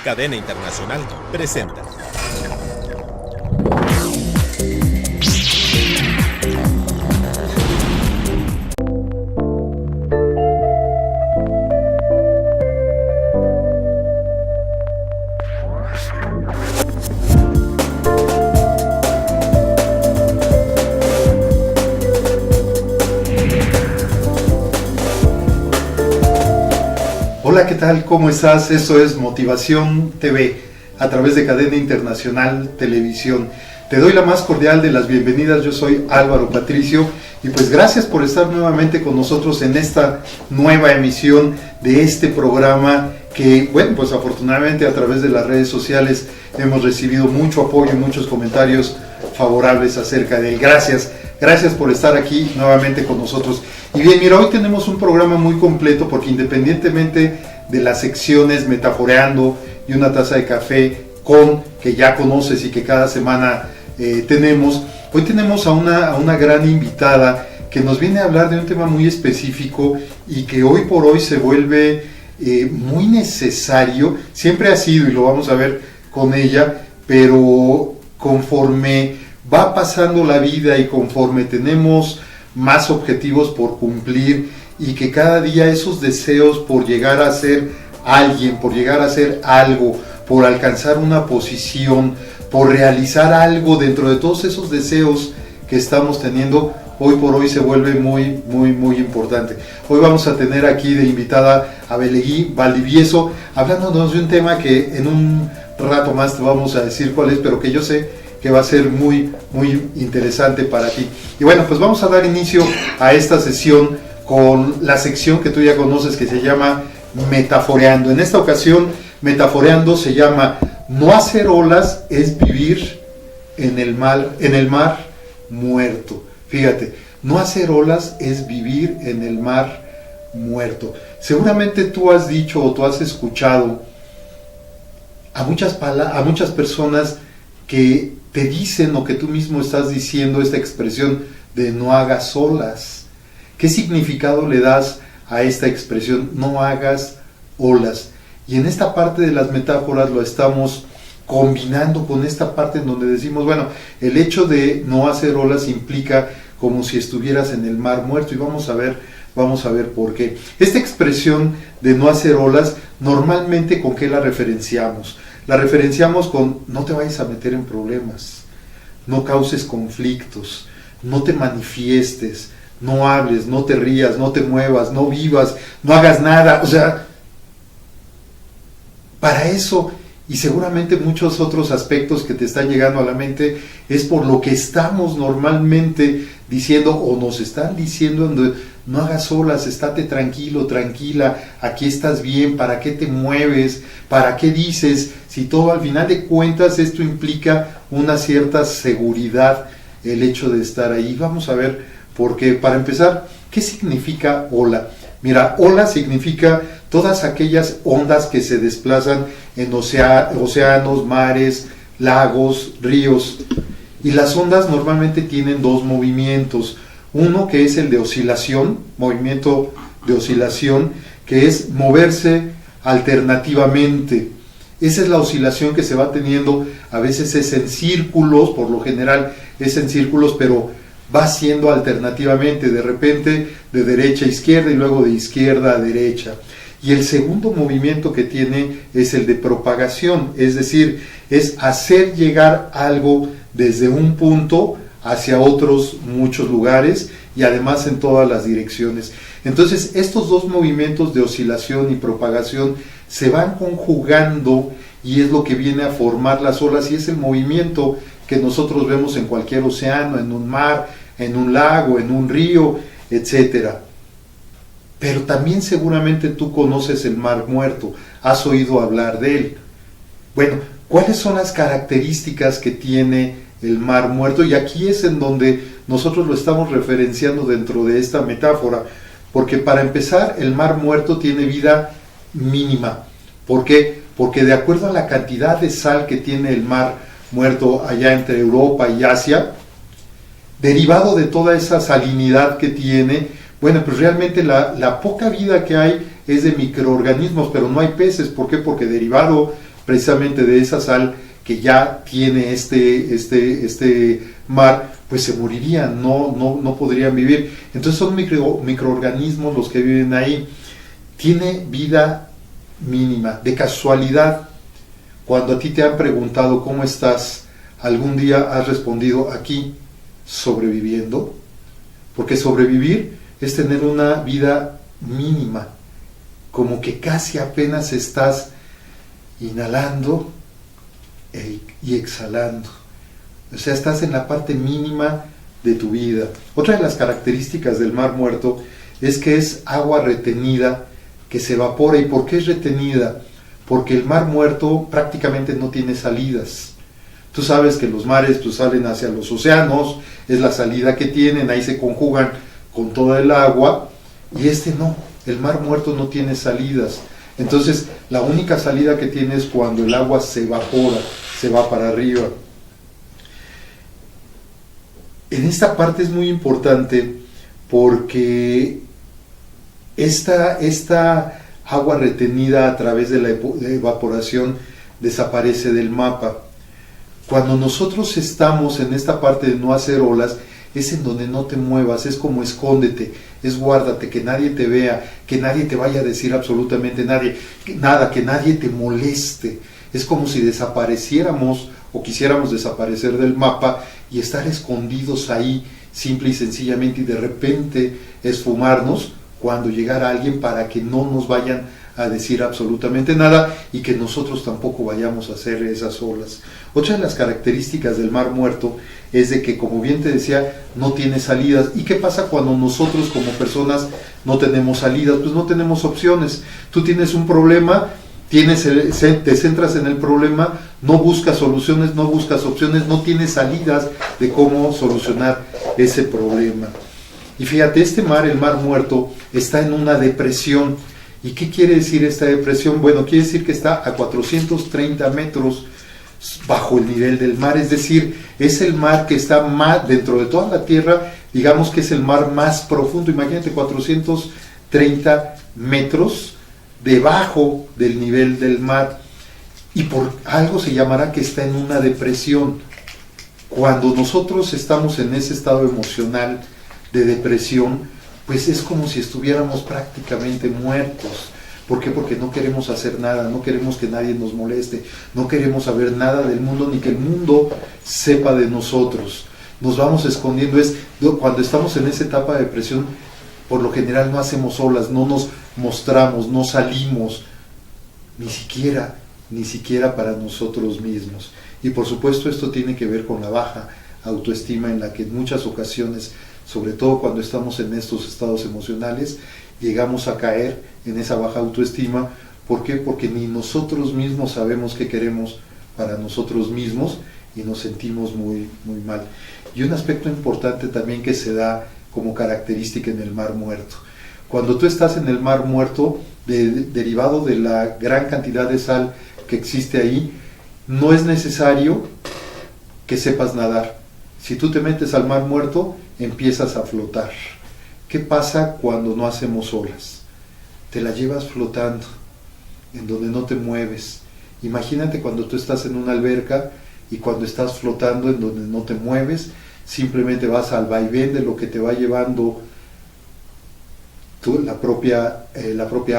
Cadena Internacional presenta. Hola, ¿qué tal? ¿Cómo estás? Esto es Motivación TV a través de Cadena Internacional Televisión. Te doy la más cordial de las bienvenidas. Yo soy Álvaro Patricio y pues gracias por estar nuevamente con nosotros en esta nueva emisión de este programa que, bueno, pues afortunadamente a través de las redes sociales hemos recibido mucho apoyo y muchos comentarios favorables acerca de él. Gracias por estar aquí nuevamente con nosotros. Y bien, mira, hoy tenemos un programa muy completo porque independientemente de las secciones Metaforeando y una taza de café con, que ya conoces y que cada semana tenemos, hoy tenemos a una gran invitada que nos viene a hablar de un tema muy específico y que hoy por hoy se vuelve muy necesario. Siempre ha sido, y lo vamos a ver con ella, pero conforme va pasando la vida y conforme tenemos más objetivos por cumplir y que cada día esos deseos por llegar a ser alguien, por llegar a ser algo, por alcanzar una posición, por realizar algo dentro de todos esos deseos que estamos teniendo, hoy por hoy se vuelve muy importante. Hoy vamos a tener aquí de invitada a Belegui Valdivieso, hablándonos de un tema que en un rato más te vamos a decir cuál es, pero que yo sé que va a ser muy interesante para ti. Y bueno, pues vamos a dar inicio a esta sesión con la sección que tú ya conoces que se llama Metaforeando. En esta ocasión, Metaforeando se llama No hacer olas es vivir en el mar muerto. Fíjate, no hacer olas es vivir en el mar muerto. Seguramente tú has dicho o tú has escuchado a muchas personas que te dicen o que tú mismo estás diciendo esta expresión de no hagas olas. ¿Qué significado le das a esta expresión? No hagas olas. Y en esta parte de las metáforas lo estamos combinando con esta parte en donde decimos, bueno, el hecho de no hacer olas implica como si estuvieras en el mar muerto, y vamos a ver por qué. Esta expresión de no hacer olas, normalmente ¿con qué la referenciamos? La referenciamos con no te vayas a meter en problemas, no causes conflictos, no te manifiestes, no hables, no te rías, no te muevas, no vivas, no hagas nada. O sea, para eso y seguramente muchos otros aspectos que te están llegando a la mente es por lo que estamos normalmente diciendo o nos están diciendo. No hagas olas, estate tranquilo, tranquila, aquí estás bien, ¿para qué te mueves? ¿Para qué dices? Si todo al final de cuentas esto implica una cierta seguridad, el hecho de estar ahí. Vamos a ver, porque para empezar, ¿qué significa ola? Mira, ola significa todas aquellas ondas que se desplazan en océanos, mares, lagos, ríos. Y las ondas normalmente tienen dos movimientos. Uno que es el de oscilación, movimiento de oscilación, que es moverse alternativamente. Esa es la oscilación que se va teniendo, a veces es en círculos, por lo general es en círculos, pero va siendo alternativamente, de repente de derecha a izquierda y luego de izquierda a derecha. Y el segundo movimiento que tiene es el de propagación, es decir, es hacer llegar algo desde un punto hacia otros muchos lugares y además en todas las direcciones. Entonces estos dos movimientos de oscilación y propagación se van conjugando y es lo que viene a formar las olas, y es el movimiento que nosotros vemos en cualquier océano, en un mar, en un lago, en un río, etcétera. Pero también seguramente tú conoces el mar muerto, has oído hablar de él. Bueno, ¿cuáles son las características que tiene el mar muerto? Y aquí es en donde nosotros lo estamos referenciando dentro de esta metáfora, porque para empezar el mar muerto tiene vida mínima. ¿Por qué? Porque de acuerdo a la cantidad de sal que tiene el mar muerto allá entre Europa y Asia, derivado de toda esa salinidad que tiene, bueno, pues realmente la poca vida que hay es de microorganismos, pero no hay peces. ¿Por qué? Porque derivado precisamente de esa sal que ya tiene este mar, pues se morirían, no podrían vivir. Entonces son microorganismos los que viven ahí. Tiene vida mínima. De casualidad, cuando a ti te han preguntado cómo estás, ¿algún día has respondido aquí, sobreviviendo? Porque sobrevivir es tener una vida mínima, como que casi apenas estás inhalando y exhalando. O sea, estás en la parte mínima de tu vida. Otra de las características del Mar Muerto es que es agua retenida que se evapora. ¿Y por qué es retenida? Porque el Mar Muerto prácticamente no tiene salidas. Tú sabes que los mares pues salen hacia los océanos, es la salida que tienen, ahí se conjugan con toda el agua, y no, el Mar Muerto no tiene salidas. Entonces la única salida que tiene es cuando el agua se evapora, se va para arriba. En esta parte es muy importante porque esta agua retenida a través de la evaporación desaparece del mapa. Cuando nosotros estamos en esta parte de no hacer olas, es en donde no te muevas, es como escóndete, es guárdate, que nadie te vea, que nadie te vaya a decir absolutamente nada, que nadie te moleste. Es como si desapareciéramos o quisiéramos desaparecer del mapa y estar escondidos ahí, simple y sencillamente, y de repente esfumarnos cuando llegara alguien para que no nos vayan a decir absolutamente nada y que nosotros tampoco vayamos a hacer esas olas. Otra de las características del Mar Muerto es de que, como bien te decía, no tiene salidas. ¿Y qué pasa cuando nosotros como personas no tenemos salidas? Pues no tenemos opciones. Tú tienes un problema, te centras en el problema, no buscas soluciones, no buscas opciones, no tienes salidas de cómo solucionar ese problema. Y fíjate, el Mar Muerto, está en una depresión. ¿Y qué quiere decir esta depresión? Bueno, quiere decir que está a 430 metros bajo el nivel del mar, es decir, es el mar que está más dentro de toda la Tierra, digamos que es el mar más profundo. Imagínate, 430 metros debajo del nivel del mar, y por algo se llamará que está en una depresión. Cuando nosotros estamos en ese estado emocional de depresión, pues es como si estuviéramos prácticamente muertos. ¿Por qué? Porque no queremos hacer nada, no queremos que nadie nos moleste, no queremos saber nada del mundo, ni que el mundo sepa de nosotros. Nos vamos escondiendo. Cuando estamos en esa etapa de depresión, por lo general no hacemos olas, no nos mostramos, no salimos, ni siquiera para nosotros mismos. Y por supuesto esto tiene que ver con la baja autoestima, en la que en muchas ocasiones, sobre todo cuando estamos en estos estados emocionales, llegamos a caer en esa baja autoestima. ¿Por qué? Porque ni nosotros mismos sabemos qué queremos para nosotros mismos y nos sentimos muy, muy mal. Y un aspecto importante también que se da como característica en el Mar Muerto: cuando tú estás en el Mar Muerto, derivado de la gran cantidad de sal que existe ahí, no es necesario que sepas nadar. Si tú te metes al Mar Muerto, empiezas a flotar. ¿Qué pasa cuando no hacemos olas? Te la llevas flotando, en donde no te mueves. Imagínate cuando tú estás en una alberca y cuando estás flotando en donde no te mueves, simplemente vas al vaivén de lo que te va llevando la propia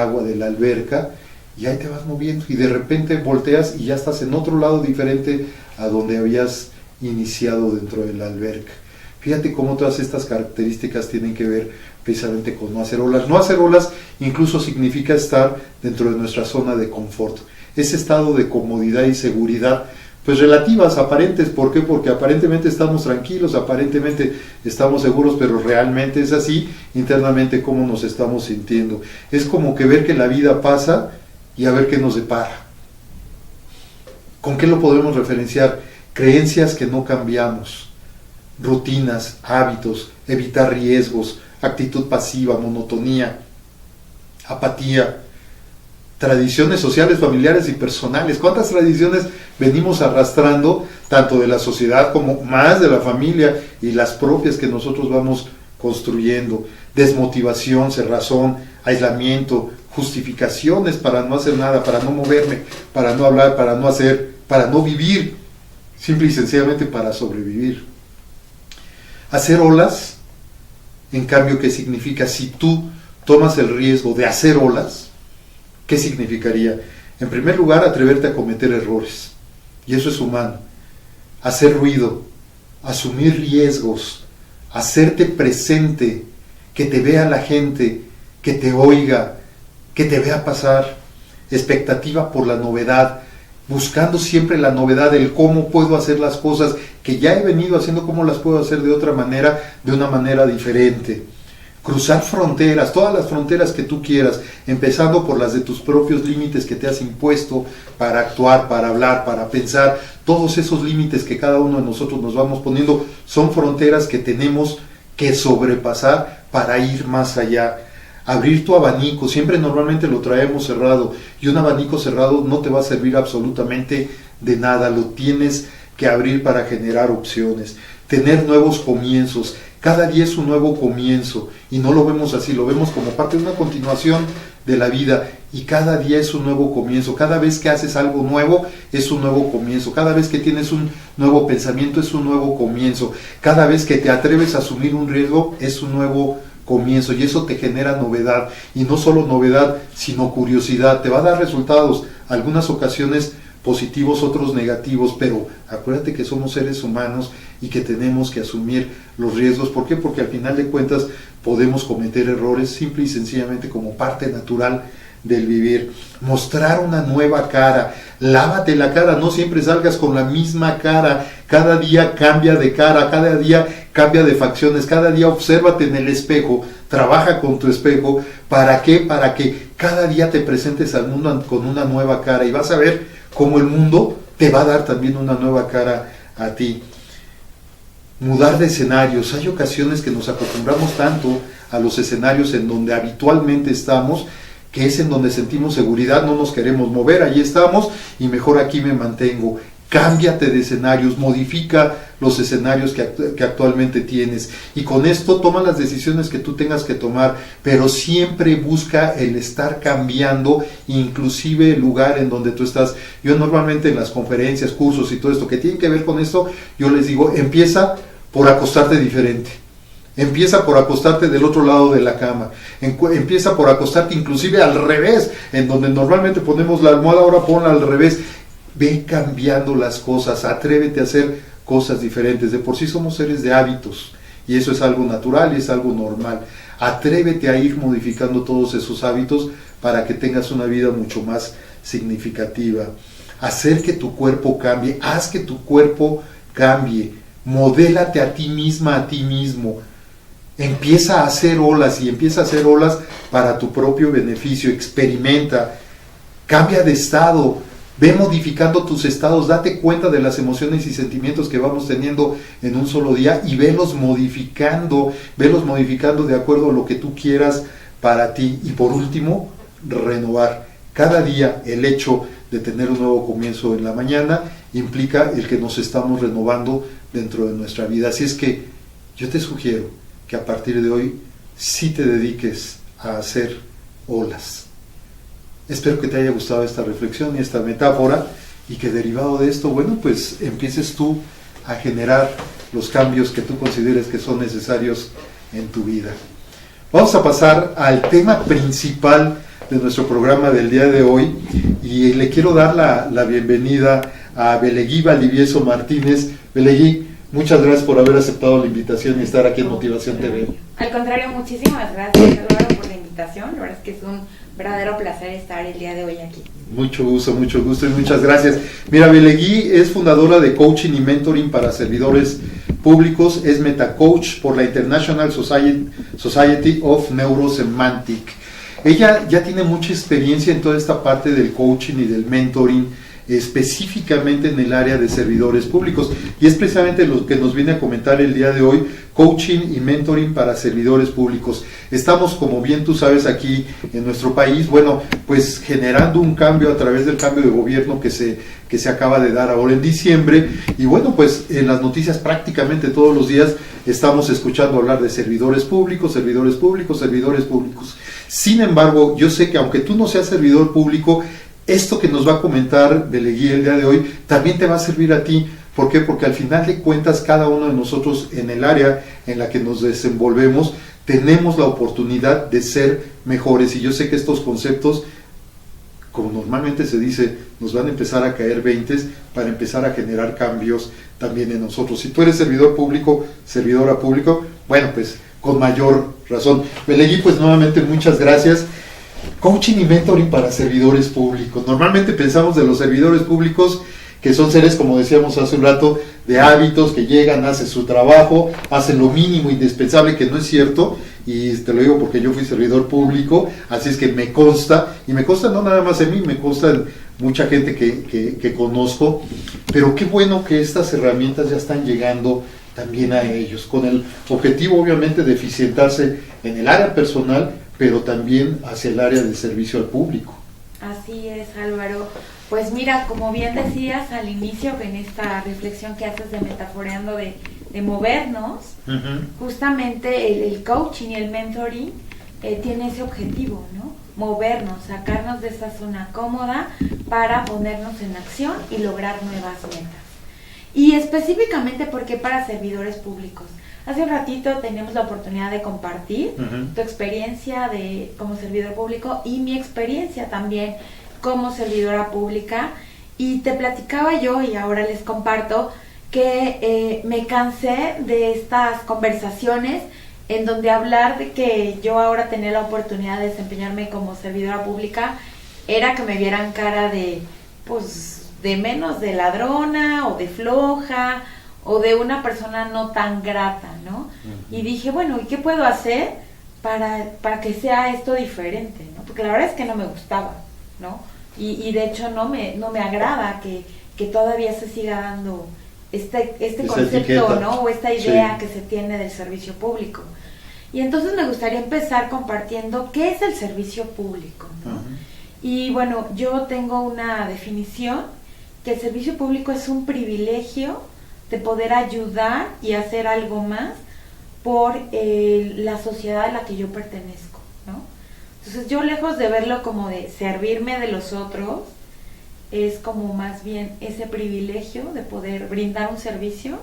agua de la alberca, y ahí te vas moviendo y de repente volteas y ya estás en otro lado diferente a donde habías iniciado dentro de la alberca. Fíjate cómo todas estas características tienen que ver precisamente con no hacer olas. No hacer olas incluso significa estar dentro de nuestra zona de confort, ese estado de comodidad y seguridad, pues relativas, aparentes. ¿Por qué? Porque aparentemente estamos tranquilos, aparentemente estamos seguros, pero realmente es así internamente cómo nos estamos sintiendo. Es como que ver que la vida pasa y a ver qué nos depara. ¿Con qué lo podemos referenciar? Creencias que no cambiamos, rutinas, hábitos, evitar riesgos, actitud pasiva, monotonía, apatía, tradiciones sociales, familiares y personales. ¿Cuántas tradiciones venimos arrastrando, tanto de la sociedad como más de la familia, y las propias que nosotros vamos construyendo? Desmotivación, cerrazón, aislamiento, justificaciones para no hacer nada, para no moverme, para no hablar, para no hacer, para no vivir, simple y sencillamente para sobrevivir. Hacer olas, en cambio, ¿qué significa? Si tú tomas el riesgo de hacer olas, ¿qué significaría? En primer lugar, atreverte a cometer errores, y eso es humano. Hacer ruido, asumir riesgos, hacerte presente, que te vea la gente, que te oiga, que te vea pasar, expectativa por la novedad, buscando siempre la novedad, el cómo puedo hacer las cosas que ya he venido haciendo, cómo las puedo hacer de otra manera, de una manera diferente. Cruzar fronteras, todas las fronteras que tú quieras, empezando por las de tus propios límites que te has impuesto para actuar, para hablar, para pensar. Todos esos límites que cada uno de nosotros nos vamos poniendo son fronteras que tenemos que sobrepasar para ir más allá. Abrir tu abanico, siempre normalmente lo traemos cerrado, y un abanico cerrado no te va a servir absolutamente de nada, lo tienes que abrir para generar opciones, tener nuevos comienzos. Cada día es un nuevo comienzo, y no lo vemos así, lo vemos como parte de una continuación de la vida, y cada día es un nuevo comienzo. Cada vez que haces algo nuevo es un nuevo comienzo, cada vez que tienes un nuevo pensamiento es un nuevo comienzo, cada vez que te atreves a asumir un riesgo es un nuevo comienzo, y eso te genera novedad, y no solo novedad, sino curiosidad. Te va a dar resultados, algunas ocasiones positivos, otros negativos, pero acuérdate que somos seres humanos y que tenemos que asumir los riesgos. ¿Por qué? Porque al final de cuentas podemos cometer errores simple y sencillamente como parte natural del vivir. Mostrar una nueva cara, lávate la cara, no siempre salgas con la misma cara, cada día cambia de cara, cada día cambia de facciones, cada día obsérvate en el espejo, trabaja con tu espejo. ¿Para qué? Para que cada día te presentes al mundo con una nueva cara, y vas a ver cómo el mundo te va a dar también una nueva cara a ti. Mudar de escenarios. Hay ocasiones que nos acostumbramos tanto a los escenarios en donde habitualmente estamos, que es en donde sentimos seguridad, no nos queremos mover, ahí estamos y mejor aquí me mantengo. Cámbiate de escenarios, modifica los escenarios que actualmente tienes, y con esto toma las decisiones que tú tengas que tomar, pero siempre busca el estar cambiando, inclusive el lugar en donde tú estás. Yo normalmente en las conferencias, cursos y todo esto que tiene que ver con esto, yo les digo, empieza por acostarte diferente. Empieza por acostarte del otro lado de la cama, empieza por acostarte inclusive al revés, en donde normalmente ponemos la almohada, ahora ponla al revés. Ve cambiando las cosas, atrévete a hacer cosas diferentes. De por sí somos seres de hábitos, y eso es algo natural y es algo normal. Atrévete a ir modificando todos esos hábitos para que tengas una vida mucho más significativa. Hacer que tu cuerpo cambie, haz que tu cuerpo cambie, modélate a ti misma, a ti mismo. Empieza a hacer olas, y empieza a hacer olas para tu propio beneficio. Experimenta, cambia de estado, ve modificando tus estados, date cuenta de las emociones y sentimientos que vamos teniendo en un solo día, y velos modificando de acuerdo a lo que tú quieras para ti. Y por último, renovar. Cada día el hecho de tener un nuevo comienzo en la mañana implica el que nos estamos renovando dentro de nuestra vida. Así es que yo te sugiero que a partir de hoy sí te dediques a hacer olas. Espero que te haya gustado esta reflexión y esta metáfora, y que derivado de esto, bueno, pues empieces tú a generar los cambios que tú consideres que son necesarios en tu vida. Vamos a pasar al tema principal de nuestro programa del día de hoy, y le quiero dar la bienvenida a Belegui Valdivieso Martínez. Belegui, muchas gracias por haber aceptado la invitación y estar aquí en Motivación TV. Al contrario, muchísimas gracias, Álvaro, por la invitación. La verdad es que es un verdadero placer estar el día de hoy aquí. Mucho gusto y muchas gracias. Mira, Belegui es fundadora de Coaching y Mentoring para Servidores Públicos, es Metacoach por la International Society of Neurosemantic. Ella ya tiene mucha experiencia en toda esta parte del coaching y del mentoring, específicamente en el área de servidores públicos, y es precisamente lo que nos viene a comentar el día de hoy: coaching y mentoring para servidores públicos. Estamos, como bien tú sabes, aquí en nuestro país, bueno, pues generando un cambio a través del cambio de gobierno que se acaba de dar ahora en diciembre, y bueno, pues en las noticias prácticamente todos los días estamos escuchando hablar de servidores públicos, servidores públicos, servidores públicos. Sin embargo, yo sé que aunque tú no seas servidor público, esto que nos va a comentar Belegui el día de hoy también te va a servir a ti. ¿Por qué? Porque al final de cuentas cada uno de nosotros en el área en la que nos desenvolvemos tenemos la oportunidad de ser mejores, y yo sé que estos conceptos, como normalmente se dice, nos van a empezar a caer veintes para empezar a generar cambios también en nosotros. Si tú eres servidor público, servidora público, bueno, pues con mayor razón. Belegui, pues nuevamente muchas gracias. Coaching y mentoring para servidores públicos. Normalmente pensamos de los servidores públicos que son seres, como decíamos hace un rato, de hábitos, que llegan, hacen su trabajo, hacen lo mínimo indispensable, que no es cierto, y te lo digo porque yo fui servidor público, así es que me consta, y me consta no nada más en mí, me consta en mucha gente que conozco, pero qué bueno que estas herramientas ya están llegando también a ellos, con el objetivo obviamente de eficientarse en el área personal, pero también hacia el área de servicio al público. Así es, Álvaro. Pues mira, como bien decías al inicio, en esta reflexión que haces de metaforeando de movernos, justamente el coaching y el mentoring tiene ese objetivo, ¿no? Movernos, sacarnos de esa zona cómoda para ponernos en acción y lograr nuevas metas. Y específicamente, ¿por qué para servidores públicos? Hace un ratito teníamos la oportunidad de compartir tu experiencia como servidor público y mi experiencia también como servidora pública, y te platicaba yo, y ahora les comparto, que me cansé de estas conversaciones en donde hablar de que yo ahora tenía la oportunidad de desempeñarme como servidora pública era que me vieran cara de, pues, de menos de ladrona o de floja o de una persona no tan grata, ¿no? Y dije, bueno, ¿y qué puedo hacer para que sea esto diferente, ¿no? Porque la verdad es que no me gustaba, ¿no? Y de hecho no me agrada que todavía se siga dando este concepto, etiqueta, ¿no? O esta idea que se tiene del servicio público. Y entonces me gustaría empezar compartiendo qué es el servicio público, ¿no? Y bueno, yo tengo una definición, que el servicio público es un privilegio de poder ayudar y hacer algo más por la sociedad a la que yo pertenezco, ¿no? Entonces yo, lejos de verlo como de servirme de los otros, es como más bien ese privilegio de poder brindar un servicio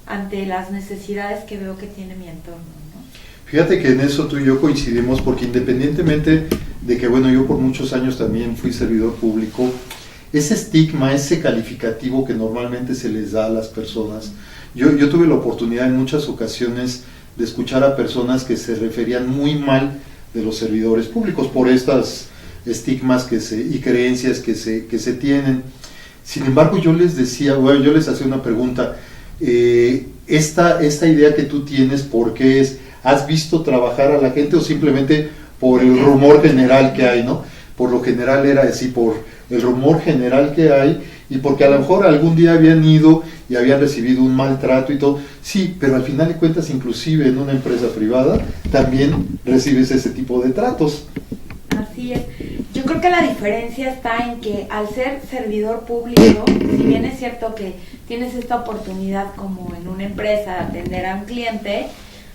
ante las necesidades que veo que tiene mi entorno, ¿no? Fíjate que en eso tú y yo coincidimos, porque independientemente de que, bueno, yo por muchos años también fui servidor público, ese estigma, ese calificativo que normalmente se les da a las personas, yo tuve la oportunidad en muchas ocasiones de escuchar a personas que se referían muy mal de los servidores públicos por estas estigmas y creencias que se tienen. Sin embargo, yo les decía, bueno, yo les hacía una pregunta, esta idea que tú tienes, ¿por qué es? ¿Has visto trabajar a la gente o simplemente por el rumor general que hay, ¿no? Por lo general era así, por el rumor general que hay, y porque a lo mejor algún día habían ido y habían recibido un maltrato y todo. Sí, pero al final de cuentas, inclusive en una empresa privada, también recibes ese tipo de tratos. Así es. Yo creo que la diferencia está en que al ser servidor público, si bien es cierto que tienes esta oportunidad como en una empresa de atender a un cliente,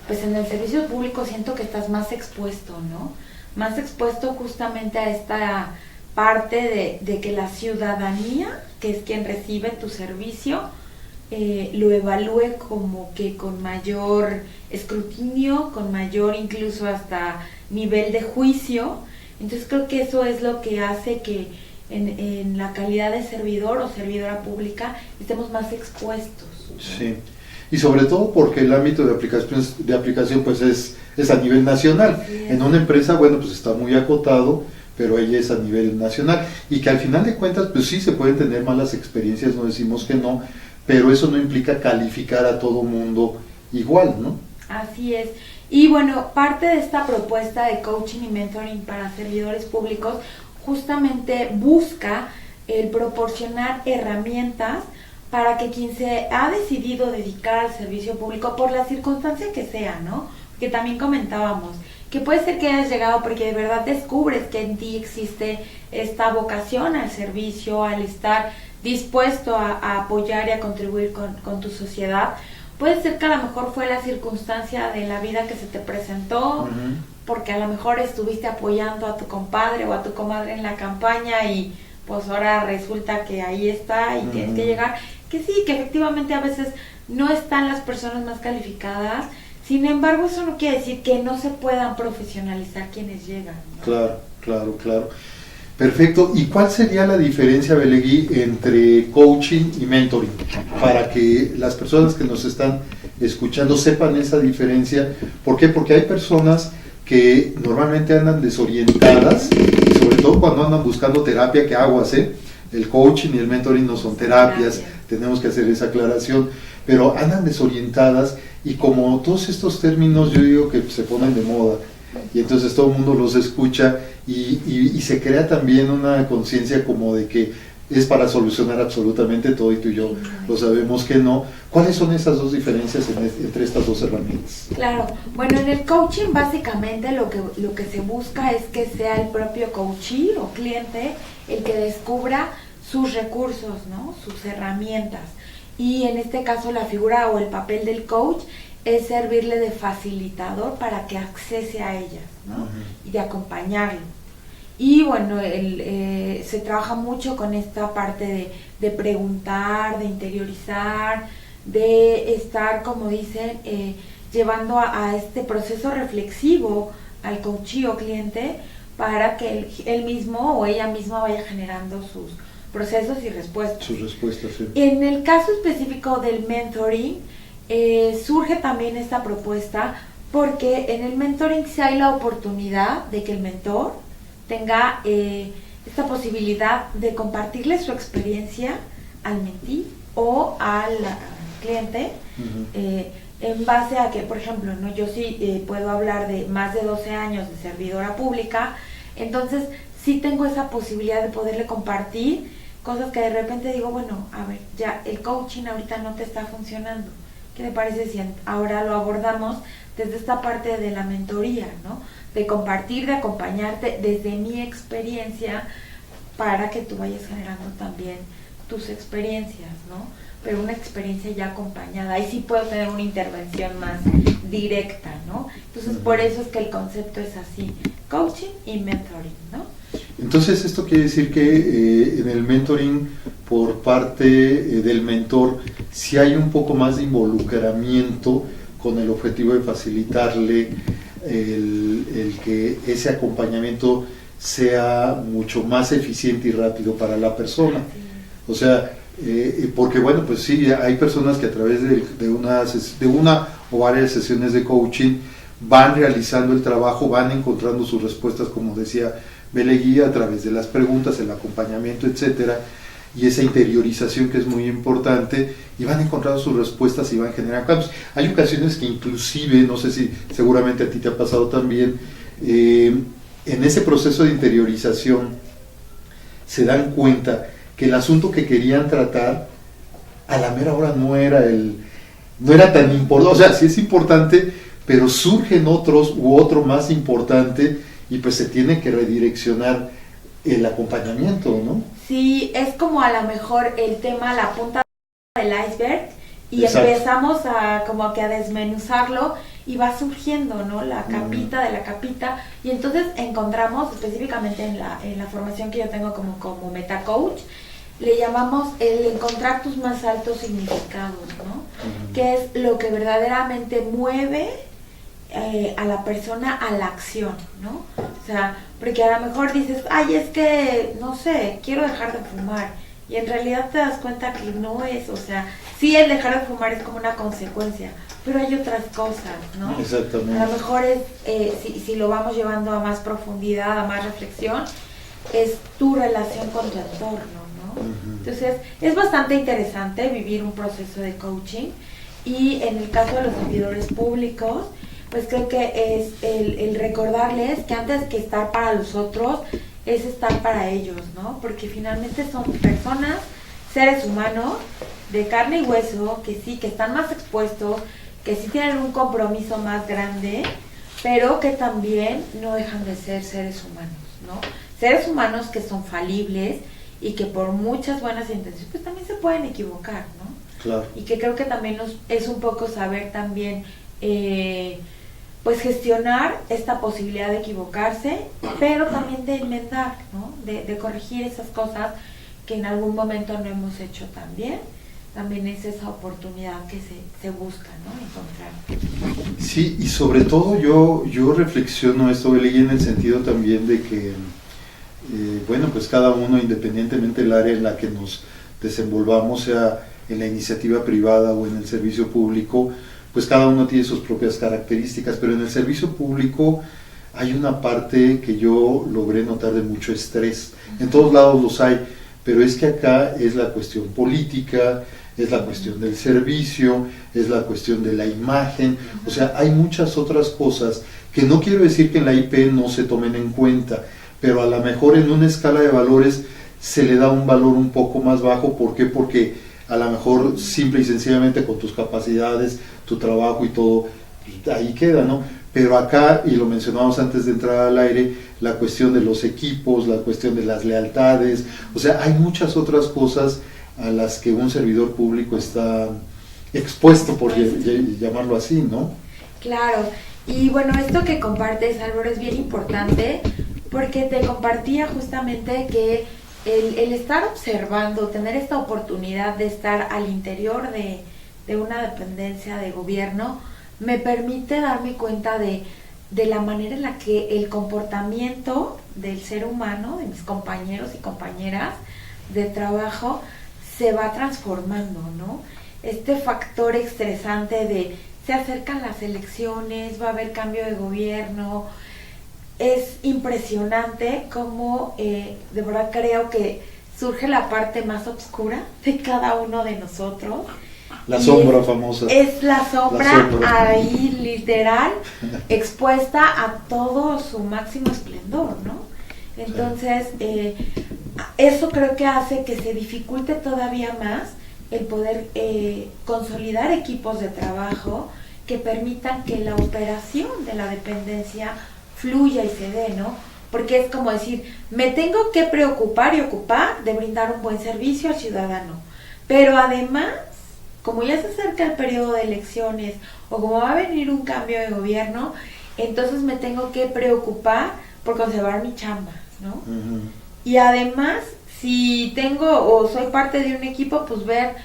pues en el servicio público siento que estás más expuesto, ¿no? Más expuesto justamente a esta parte de que la ciudadanía, que es quien recibe tu servicio, lo evalúe como que con mayor escrutinio, con mayor incluso hasta nivel de juicio. Entonces creo que eso es lo que hace que en la calidad de servidor o servidora pública estemos más expuestos, ¿no? Sí, y sobre todo porque el ámbito de aplicación pues es a nivel nacional. En una empresa, bueno, pues está muy acotado, pero ella es a nivel nacional, y que al final de cuentas pues sí se pueden tener malas experiencias, no decimos que no, pero eso no implica calificar a todo mundo igual, ¿no? Así es. Y bueno, parte de esta propuesta de coaching y mentoring para servidores públicos justamente busca el proporcionar herramientas para que quien se ha decidido dedicar al servicio público, por la circunstancia que sea, ¿no? Que también comentábamos, que puede ser que hayas llegado porque de verdad descubres que en ti existe esta vocación al servicio, al estar dispuesto a apoyar y a contribuir con tu sociedad, puede ser que a lo mejor fue la circunstancia de la vida que se te presentó, porque a lo mejor estuviste apoyando a tu compadre o a tu comadre en la campaña y pues ahora resulta que ahí está y tienes que llegar, que sí, que efectivamente a veces no están las personas más calificadas. Sin embargo, eso no quiere decir que no se puedan profesionalizar quienes llegan, ¿no? Claro. Perfecto. ¿Y cuál sería la diferencia, Belegui, entre coaching y mentoring? Para que las personas que nos están escuchando sepan esa diferencia. ¿Por qué? Porque hay personas que normalmente andan desorientadas, y sobre todo cuando andan buscando terapia, que aguas, el coaching y el mentoring no son terapias, tenemos que hacer esa aclaración, pero andan desorientadas y como todos estos términos yo digo que se ponen de moda y entonces todo el mundo los escucha y se crea también una conciencia como de que es para solucionar absolutamente todo y tú y yo lo sabemos que no. ¿Cuáles son esas dos diferencias entre estas dos herramientas? Claro, bueno, en el coaching básicamente lo que se busca es que sea el propio coachee o cliente el que descubra sus recursos, ¿no? Sus herramientas. Y en este caso la figura o el papel del coach es servirle de facilitador para que accese a ellas, ¿no? Y de acompañarlo. Y bueno, se trabaja mucho con esta parte de preguntar, de interiorizar, de estar, como dicen, llevando a este proceso reflexivo al coachee o cliente para que él mismo o ella misma vaya generando sus procesos y respuestas. Sus respuestas, sí. En el caso específico del mentoring, surge también esta propuesta porque en el mentoring sí hay la oportunidad de que el mentor tenga esta posibilidad de compartirle su experiencia al mentí o al cliente, en base a que, por ejemplo, ¿no? Yo sí puedo hablar de más de 12 años de servidora pública, entonces sí tengo esa posibilidad de poderle compartir cosas que de repente digo, bueno, a ver, ya el coaching ahorita no te está funcionando, ¿qué te parece si ahora lo abordamos desde esta parte de la mentoría, ¿no? De compartir, de acompañarte desde mi experiencia para que tú vayas generando también tus experiencias, ¿no? Pero una experiencia ya acompañada. Ahí sí puedo tener una intervención más directa, ¿no? Entonces, por eso es que el concepto es así, coaching y mentoring, ¿no? Entonces, esto quiere decir que en el mentoring, por parte del mentor, sí hay un poco más de involucramiento con el objetivo de facilitarle el que ese acompañamiento sea mucho más eficiente y rápido para la persona. O sea, porque bueno, pues sí, hay personas que a través de una o varias sesiones de coaching van realizando el trabajo, van encontrando sus respuestas, como decía Belegui, a través de las preguntas, el acompañamiento, etcétera, y esa interiorización que es muy importante, y van encontrando sus respuestas y van generando cambios. Hay ocasiones que inclusive, no sé si seguramente a ti te ha pasado también, en ese proceso de interiorización se dan cuenta que el asunto que querían tratar a la mera hora no era tan importante, o sea, sí es importante, pero surgen otros u otro más importante y pues se tiene que redireccionar el acompañamiento, ¿no? Sí, es como a lo mejor el tema, la punta del iceberg y Exacto. empezamos como que a desmenuzarlo y va surgiendo, ¿no? La capita de la capita y entonces encontramos específicamente en la formación que yo tengo como metacoach, le llamamos el encontrar tus más altos significados, ¿no? Que es lo que verdaderamente mueve a la persona a la acción, ¿no? O sea, porque a lo mejor dices, ay, es que, no sé, quiero dejar de fumar, y en realidad te das cuenta que no es, o sea, sí, el dejar de fumar es como una consecuencia, pero hay otras cosas, ¿no? Exactamente. A lo mejor es, si lo vamos llevando a más profundidad, a más reflexión, es tu relación con tu entorno, ¿no? Entonces, es bastante interesante vivir un proceso de coaching, y en el caso de los servidores públicos, pues creo que es el recordarles que antes que estar para los otros, es estar para ellos, ¿no? Porque finalmente son personas, seres humanos, de carne y hueso, que sí, que están más expuestos, que sí tienen un compromiso más grande, pero que también no dejan de ser seres humanos, ¿no? Seres humanos que son falibles y que por muchas buenas intenciones, pues también se pueden equivocar, ¿no? Claro. Y que creo que también es un poco saber también pues gestionar esta posibilidad de equivocarse, pero también de enmendar, ¿no? De corregir esas cosas que en algún momento no hemos hecho tan bien. También es esa oportunidad que se busca, ¿no? Encontrar. Sí, y sobre todo yo reflexiono esto, leí en el sentido también de que, bueno, pues cada uno, independientemente del área en la que nos desenvolvamos, sea en la iniciativa privada o en el servicio público, pues cada uno tiene sus propias características, pero en el servicio público hay una parte que yo logré notar de mucho estrés. En todos lados los hay, pero es que acá es la cuestión política, es la cuestión del servicio, es la cuestión de la imagen, o sea, hay muchas otras cosas que no quiero decir que en la IP no se tomen en cuenta, pero a lo mejor en una escala de valores se le da un valor un poco más bajo. ¿Por qué? Porque a lo mejor simple y sencillamente con tus capacidades, tu trabajo y todo, ahí queda, ¿no? Pero acá, y lo mencionamos antes de entrar al aire, la cuestión de los equipos, la cuestión de las lealtades, o sea, hay muchas otras cosas a las que un servidor público está expuesto, por llamarlo así, ¿no? Claro, y bueno, esto que compartes, Álvaro, es bien importante, porque te compartía justamente que el estar observando, tener esta oportunidad de estar al interior de una dependencia de gobierno, me permite darme cuenta de la manera en la que el comportamiento del ser humano, de mis compañeros y compañeras de trabajo, se va transformando, ¿no? Este factor estresante de se acercan las elecciones, va a haber cambio de gobierno, es impresionante cómo de verdad creo que surge la parte más oscura de cada uno de nosotros. La sombra famosa. Es la sombra ahí literal expuesta a todo su máximo esplendor, ¿no? Entonces, eso creo que hace que se dificulte todavía más el poder consolidar equipos de trabajo que permitan que la operación de la dependencia fluya y se dé, ¿no? Porque es como decir, me tengo que preocupar y ocupar de brindar un buen servicio al ciudadano, pero además, como ya se acerca el periodo de elecciones o como va a venir un cambio de gobierno, entonces me tengo que preocupar por conservar mi chamba, ¿no? Uh-huh. Y además, si tengo o soy parte de un equipo, pues ver,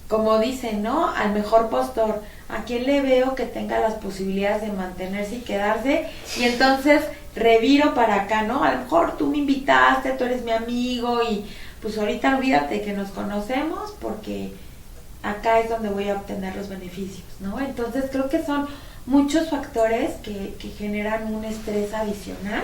como dicen, ¿no? Al mejor postor, a quién le veo que tenga las posibilidades de mantenerse y quedarse, y entonces reviro para acá, ¿no? A lo mejor tú me invitaste, tú eres mi amigo y pues ahorita olvídate que nos conocemos porque acá es donde voy a obtener los beneficios, ¿no? Entonces creo que son muchos factores que generan un estrés adicional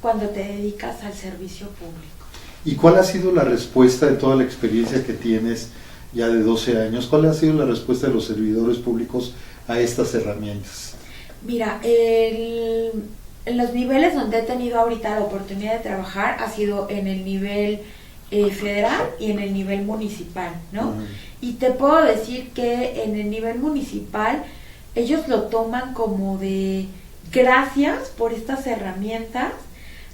cuando te dedicas al servicio público. ¿Y cuál ha sido la respuesta de toda la experiencia que tienes ya de 12 años? ¿Cuál ha sido la respuesta de los servidores públicos a estas herramientas? Mira, en los niveles donde he tenido ahorita la oportunidad de trabajar ha sido en el nivel federal y en el nivel municipal, ¿no? Uh-huh. Y te puedo decir que en el nivel municipal ellos lo toman como de gracias por estas herramientas,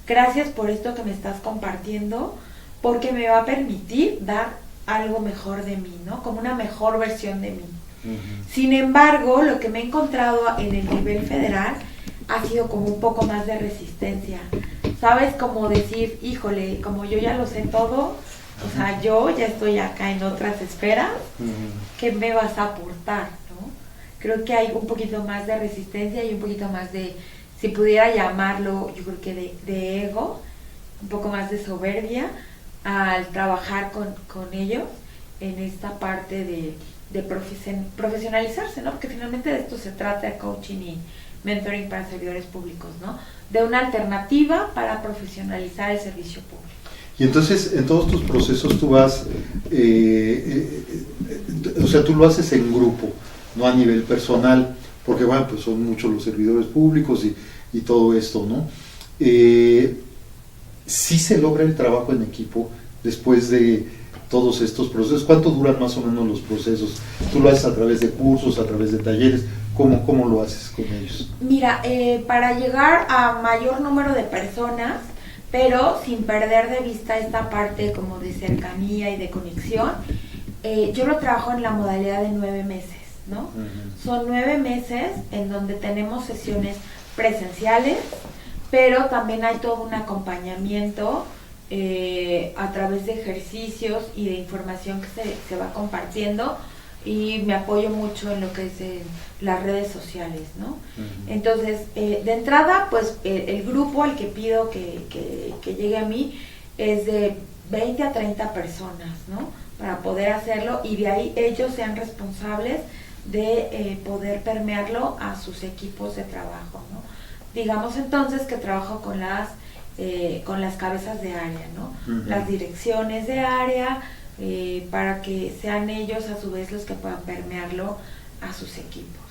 gracias por esto que me estás compartiendo, porque me va a permitir dar algo mejor de mí, ¿no? Como una mejor versión de mí. Uh-huh. Sin embargo, lo que me he encontrado en el nivel federal ha sido como un poco más de resistencia. ¿Sabes? Como decir, híjole, como yo ya lo sé todo, o sea, yo ya estoy acá en otras esferas, ¿qué me vas a aportar, no? Creo que hay un poquito más de resistencia y un poquito más de, si pudiera llamarlo, yo creo que de ego, un poco más de soberbia al trabajar con ellos en esta parte de profesionalizarse, ¿no? Porque finalmente de esto se trata el coaching y mentoring para servidores públicos, ¿no? De una alternativa para profesionalizar el servicio público. Y entonces, en todos tus procesos tú vas, o sea, tú lo haces en grupo, no a nivel personal, porque bueno, pues son muchos los servidores públicos y todo esto, ¿no? ¿Sí se logra el trabajo en equipo después de todos estos procesos? ¿Cuánto duran más o menos los procesos? ¿Tú lo haces a través de cursos, a través de talleres? ¿Cómo lo haces con ellos? Mira, para llegar a mayor número de personas, pero sin perder de vista esta parte como de cercanía y de conexión, Yo lo trabajo en la modalidad de 9 meses, ¿no? Son 9 meses en donde tenemos sesiones presenciales, pero también hay todo un acompañamiento a través de ejercicios y de información que se va compartiendo, y me apoyo mucho en lo que es las redes sociales, ¿no? Entonces, de entrada, pues el grupo al que pido que llegue a mí es de 20 a 30 personas, ¿no? Para poder hacerlo, y de ahí ellos sean responsables de poder permearlo a sus equipos de trabajo, ¿no? Digamos entonces que trabajo con las cabezas de área, ¿no? Las direcciones de área, para que sean ellos a su vez los que puedan permearlo a sus equipos.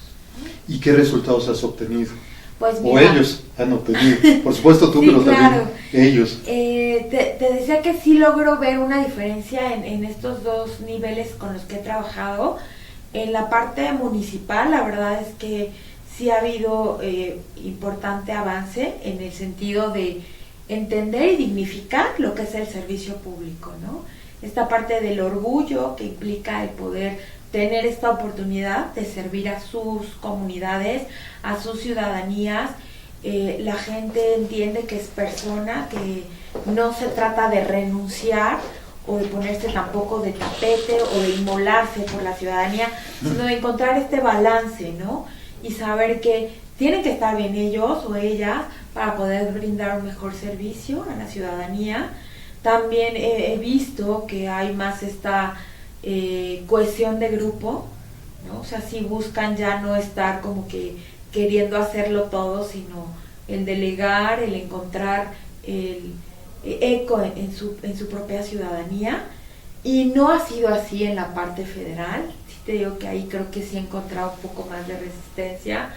¿Y qué resultados has obtenido? Pues mira, o ellos han obtenido, por supuesto tú, sí, pero claro. también ellos. Te decía que sí logro ver una diferencia en estos dos niveles con los que he trabajado. En la parte municipal, la verdad es que sí ha habido importante avance en el sentido de entender y dignificar lo que es el servicio público, ¿no? Esta parte del orgullo que implica el poder tener esta oportunidad de servir a sus comunidades, a sus ciudadanías. La gente entiende que es persona, que no se trata de renunciar o de ponerse tampoco de tapete o de inmolarse por la ciudadanía, sino de encontrar este balance, ¿no? Y saber que tienen que estar bien ellos o ellas para poder brindar un mejor servicio a la ciudadanía. También he visto que hay más esta cohesión de grupo, ¿no? O sea, sí buscan ya no estar como que queriendo hacerlo todo, sino el delegar, el encontrar el eco en su propia ciudadanía. Y no ha sido así en la parte federal. Sí te digo que ahí creo que sí he encontrado un poco más de resistencia.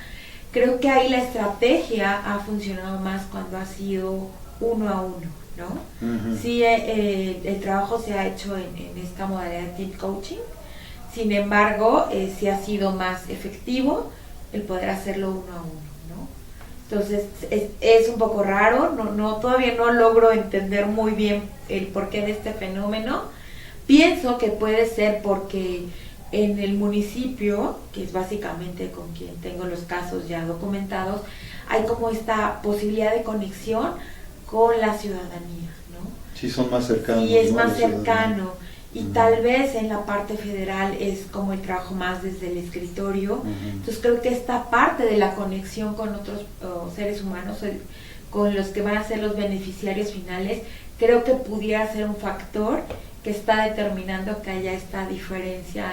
Creo que ahí la estrategia ha funcionado más cuando ha sido uno a uno, ¿no? Sí, el trabajo se ha hecho en esta modalidad de team coaching. Sin embargo, sí ha sido más efectivo el poder hacerlo uno a uno, ¿no? Entonces es un poco raro, todavía no logro entender muy bien el porqué de este fenómeno. Pienso que puede ser porque en el municipio, que es básicamente con quien tengo los casos ya documentados, hay como esta posibilidad de conexión con la ciudadanía, ¿no? Sí, son más cercanos. Sí, es ¿no? más cercano. Y tal vez en la parte federal es como el trabajo más desde el escritorio. Entonces creo que esta parte de la conexión con otros seres humanos, con los que van a ser los beneficiarios finales, creo que pudiera ser un factor que está determinando que haya esta diferencia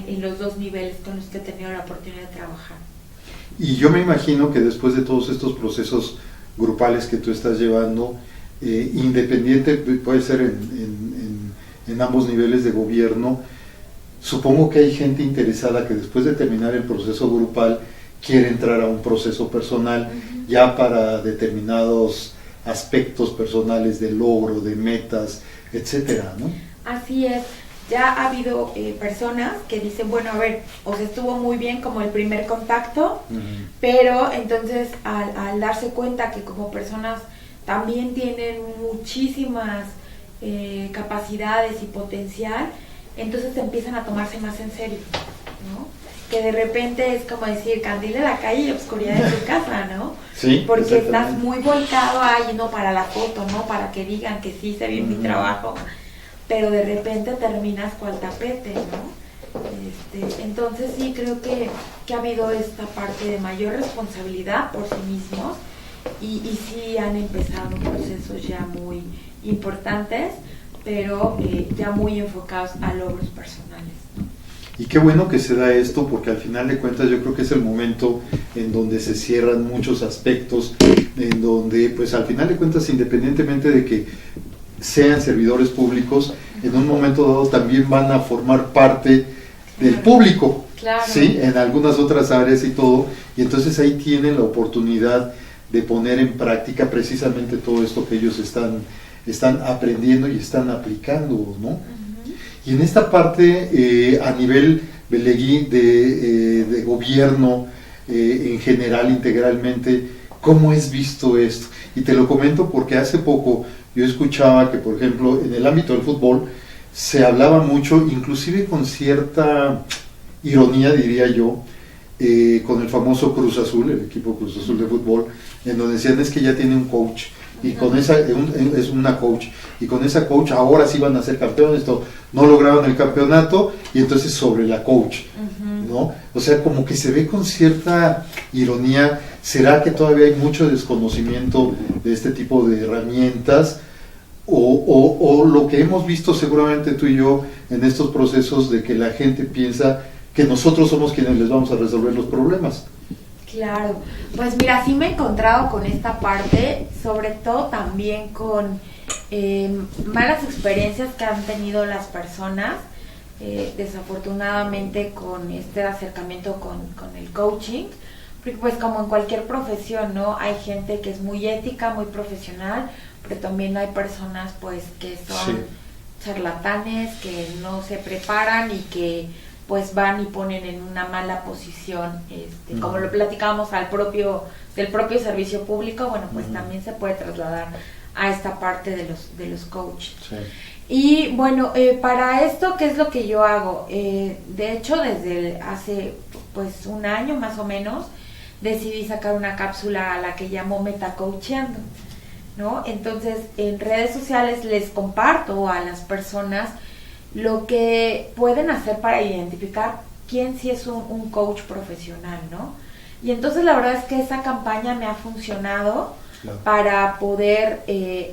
en los dos niveles con los que he tenido la oportunidad de trabajar. Y yo me imagino que después de todos estos procesos grupales que tú estás llevando, independiente, puede ser en ambos niveles de gobierno, supongo que hay gente interesada que después de terminar el proceso grupal quiere entrar a un proceso personal ya para determinados aspectos personales de logro, de metas, etcétera, ¿no? Así es. Ya ha habido personas que dicen, bueno, a ver, o sea, estuvo muy bien como el primer contacto, pero entonces al darse cuenta que como personas también tienen muchísimas capacidades y potencial, entonces empiezan a tomarse más en serio, ¿no? Que de repente es como decir, candil de la calle y obscuridad de tu casa, ¿no? Sí, porque estás muy volcado ahí, ¿no? Para la foto, ¿no? Para que digan que sí hice bien mi trabajo, pero de repente terminas cual tapete, ¿no? Entonces sí creo que ha habido esta parte de mayor responsabilidad por sí mismos y sí han empezado procesos ya muy importantes, pero ya muy enfocados a logros personales, ¿no? Y qué bueno que se da esto, porque al final de cuentas yo creo que es el momento en donde se cierran muchos aspectos, en donde pues al final de cuentas, independientemente de que sean servidores públicos, en un momento dado también van a formar parte del público, claro. ¿sí? En algunas otras áreas y todo, y entonces ahí tienen la oportunidad de poner en práctica precisamente todo esto que ellos están aprendiendo y están aplicando, ¿no? Y en esta parte, a nivel Belegui, de gobierno, en general, integralmente, ¿cómo es visto esto? Y te lo comento porque hace poco yo escuchaba que, por ejemplo, en el ámbito del fútbol, se hablaba mucho, inclusive con cierta ironía, diría yo, con el famoso Cruz Azul, el equipo Cruz Azul de fútbol, en donde decían es que ya tiene un coach, y con esa, es una coach, y con esa coach ahora sí van a ser campeones, no lograron el campeonato, y entonces sobre la coach, ¿no? O sea, como que se ve con cierta ironía. ¿Será que todavía hay mucho desconocimiento de este tipo de herramientas? O lo que hemos visto seguramente tú y yo en estos procesos de que la gente piensa que nosotros somos quienes les vamos a resolver los problemas. Claro, pues mira, sí me he encontrado con esta parte, sobre todo también con malas experiencias que han tenido las personas, desafortunadamente con este acercamiento con el coaching, porque pues como en cualquier profesión, ¿no? Hay gente que es muy ética, muy profesional, pero también hay personas pues que son charlatanes, que no se preparan y que pues van y ponen en una mala posición, como lo platicábamos del propio servicio público, bueno, pues también se puede trasladar a esta parte de los coaches. Sí. Y bueno, para esto, ¿qué es lo que yo hago? De hecho, desde hace pues un año más o menos, decidí sacar una cápsula a la que llamo Metacoacheando, ¿no? Entonces, en redes sociales les comparto a las personas lo que pueden hacer para identificar quién sí es un coach profesional, ¿no? Y entonces la verdad es que esa campaña me ha funcionado para poder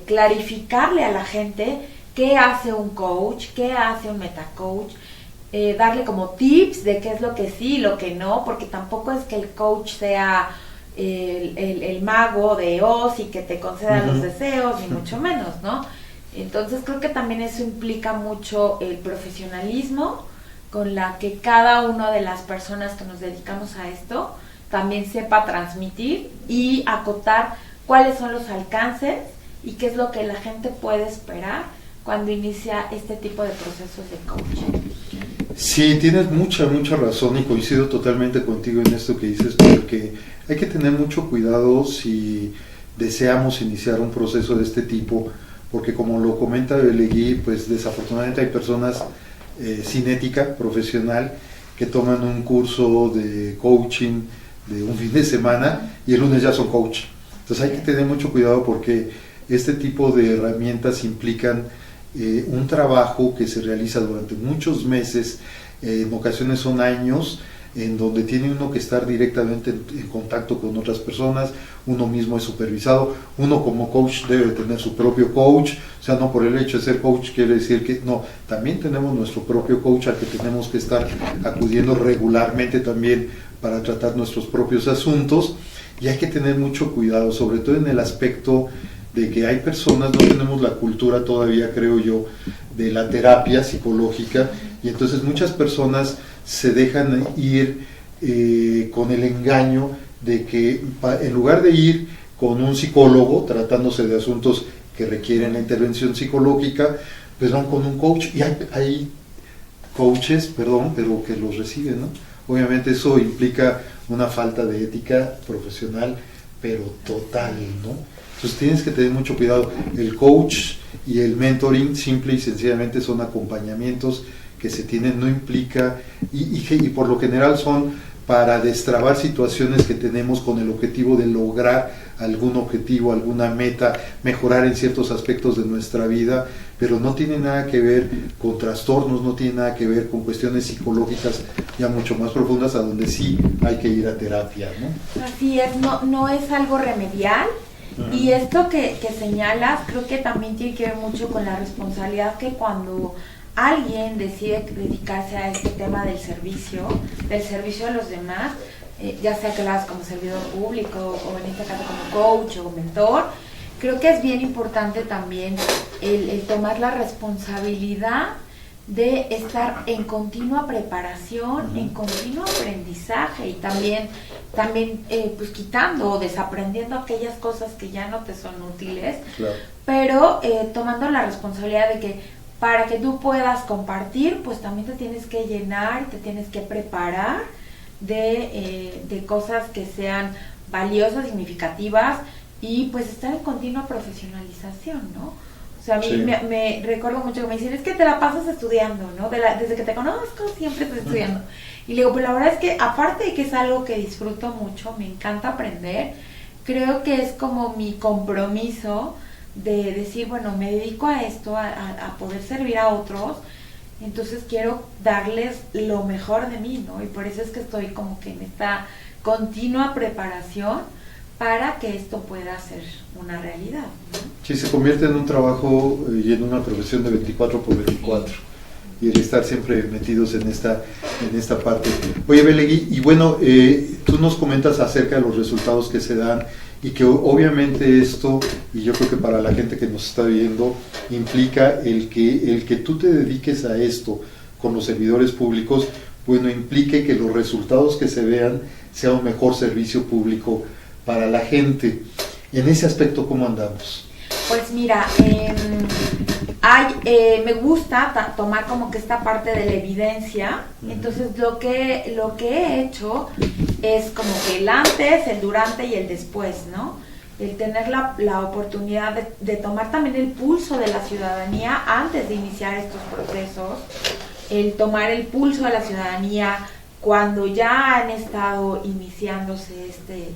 clarificarle a la gente qué hace un coach, qué hace un metacoach, darle como tips de qué es lo que sí y lo que no, porque tampoco es que el coach sea el mago de Oz y que te conceda los deseos, ni mucho menos, ¿no? Entonces creo que también eso implica mucho el profesionalismo con la que cada una de las personas que nos dedicamos a esto también sepa transmitir y acotar cuáles son los alcances y qué es lo que la gente puede esperar cuando inicia este tipo de procesos de coaching. Sí, tienes mucha razón y coincido totalmente contigo en esto que dices, porque hay que tener mucho cuidado si deseamos iniciar un proceso de este tipo, porque como lo comenta Belegui, pues desafortunadamente hay personas sin ética profesional que toman un curso de coaching de un fin de semana y el lunes ya son coach. Entonces hay que tener mucho cuidado porque este tipo de herramientas implican un trabajo que se realiza durante muchos meses, en ocasiones son años, en donde tiene uno que estar directamente en contacto con otras personas, uno mismo es supervisado, uno como coach debe tener su propio coach, o sea, no por el hecho de ser coach quiere decir que no, también tenemos nuestro propio coach al que tenemos que estar acudiendo regularmente también para tratar nuestros propios asuntos, y hay que tener mucho cuidado, sobre todo en el aspecto de que hay personas, no tenemos la cultura todavía, creo yo, de la terapia psicológica, y entonces muchas personas se dejan ir con el engaño de que en lugar de ir con un psicólogo tratándose de asuntos que requieren la intervención psicológica, pues van con un coach, y hay coaches, pero que los reciben, ¿no? Obviamente eso implica una falta de ética profesional, pero total, ¿no? Entonces tienes que tener mucho cuidado. El coach y el mentoring simple y sencillamente son acompañamientos que se tienen, no implica, y por lo general son para destrabar situaciones que tenemos con el objetivo de lograr algún objetivo, alguna meta, mejorar en ciertos aspectos de nuestra vida, pero no tiene nada que ver con trastornos, no tiene nada que ver con cuestiones psicológicas ya mucho más profundas, a donde sí hay que ir a terapia, ¿no? Así es, no es algo remedial. Y esto que señalas creo que también tiene que ver mucho con la responsabilidad que cuando alguien decide dedicarse a este tema del servicio a los demás, ya sea que lo hagas como servidor público o en este caso como coach o mentor, creo que es bien importante también el tomar la responsabilidad de estar en continua preparación, en continuo aprendizaje y también pues quitando o desaprendiendo aquellas cosas que ya no te son útiles, claro. Pero tomando la responsabilidad de que para que tú puedas compartir, pues también te tienes que llenar, te tienes que preparar de cosas que sean valiosas, significativas y pues estar en continua profesionalización, ¿no? O sea, a mí Sí. me recuerdo mucho que me dicen, es que te la pasas estudiando, ¿no? Desde que te conozco siempre estoy estudiando. Y le digo, pues la verdad es que aparte de que es algo que disfruto mucho, me encanta aprender, creo que es como mi compromiso de decir, bueno, me dedico a esto, a poder servir a otros, entonces quiero darles lo mejor de mí, ¿no? Y por eso es que estoy como que en esta continua preparación para que esto pueda ser una realidad, ¿no? Sí, se convierte en un trabajo y en una profesión de 24/24 y el estar siempre metidos en esta parte. Oye, Belegui, y bueno, tú nos comentas acerca de los resultados que se dan y que obviamente esto, y yo creo que para la gente que nos está viendo, implica el que tú te dediques a esto con los servidores públicos, bueno, implique que los resultados que se vean sea un mejor servicio público para la gente. En ese aspecto, ¿cómo andamos? Pues mira, me gusta tomar como que esta parte de la evidencia. Entonces lo que he hecho es como que el antes, el durante y el después, ¿no? El tener la oportunidad de tomar también el pulso de la ciudadanía antes de iniciar estos procesos, el tomar el pulso de la ciudadanía cuando ya han estado iniciándose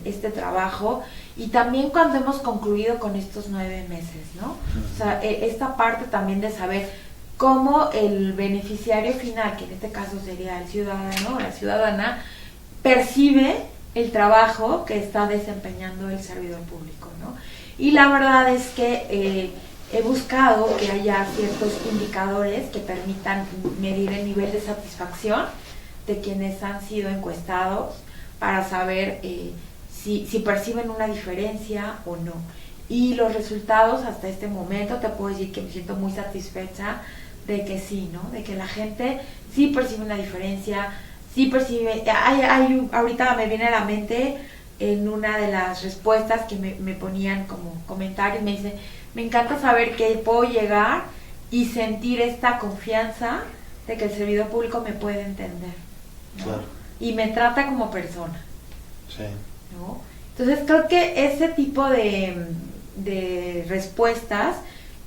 este trabajo, y también cuando hemos concluido con estos 9 meses, ¿no? O sea, esta parte también de saber cómo el beneficiario final, que en este caso sería el ciudadano o la ciudadana, percibe el trabajo que está desempeñando el servidor público, ¿no? Y la verdad es que he buscado que haya ciertos indicadores que permitan medir el nivel de satisfacción de quienes han sido encuestados para saber si perciben una diferencia o no. Y los resultados hasta este momento te puedo decir que me siento muy satisfecha de que sí, ¿no? De que la gente sí percibe una diferencia, sí percibe... ahorita me viene a la mente en una de las respuestas que me ponían como comentarios, me dice, me encanta saber que puedo llegar y sentir esta confianza de que el servidor público me puede entender, ¿no? Claro. Y me trata como persona. Sí. ¿No? Entonces creo que ese tipo de respuestas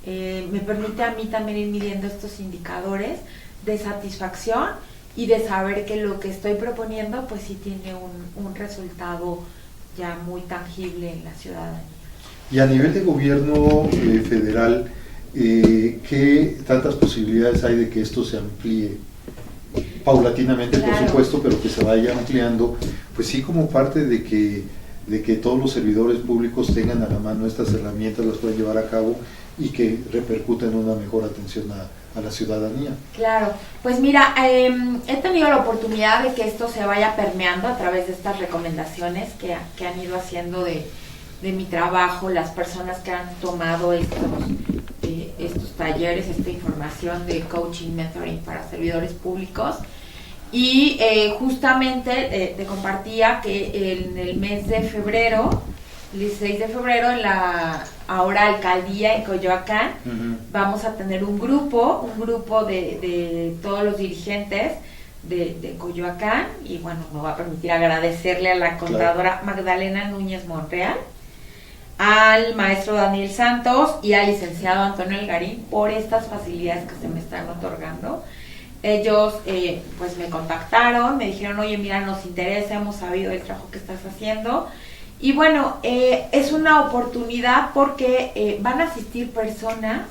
me permite a mí también ir midiendo estos indicadores de satisfacción y de saber que lo que estoy proponiendo pues sí tiene un resultado ya muy tangible en la ciudadanía. Y a nivel de gobierno federal, ¿qué tantas posibilidades hay de que esto se amplíe? Paulatinamente, Claro. por supuesto, pero que se vaya ampliando, pues sí, como parte de que todos los servidores públicos tengan a la mano estas herramientas, las puedan llevar a cabo y que repercuten en una mejor atención a la ciudadanía. Claro, pues mira, he tenido la oportunidad de que esto se vaya permeando a través de estas recomendaciones que han ido haciendo de mi trabajo, las personas que han tomado estos talleres, esta información de coaching, mentoring para servidores públicos. Y justamente te compartía que en el mes de febrero, el 16 de febrero, en la ahora alcaldía en Coyoacán, vamos a tener un grupo de todos los dirigentes de Coyoacán, y bueno, me va a permitir agradecerle a la contadora Magdalena Núñez Monreal, al maestro Daniel Santos y al licenciado Antonio Elgarín por estas facilidades que se me están otorgando. Ellos pues me contactaron, me dijeron, oye, mira, nos interesa, hemos sabido el trabajo que estás haciendo. Y bueno, es una oportunidad porque van a asistir personas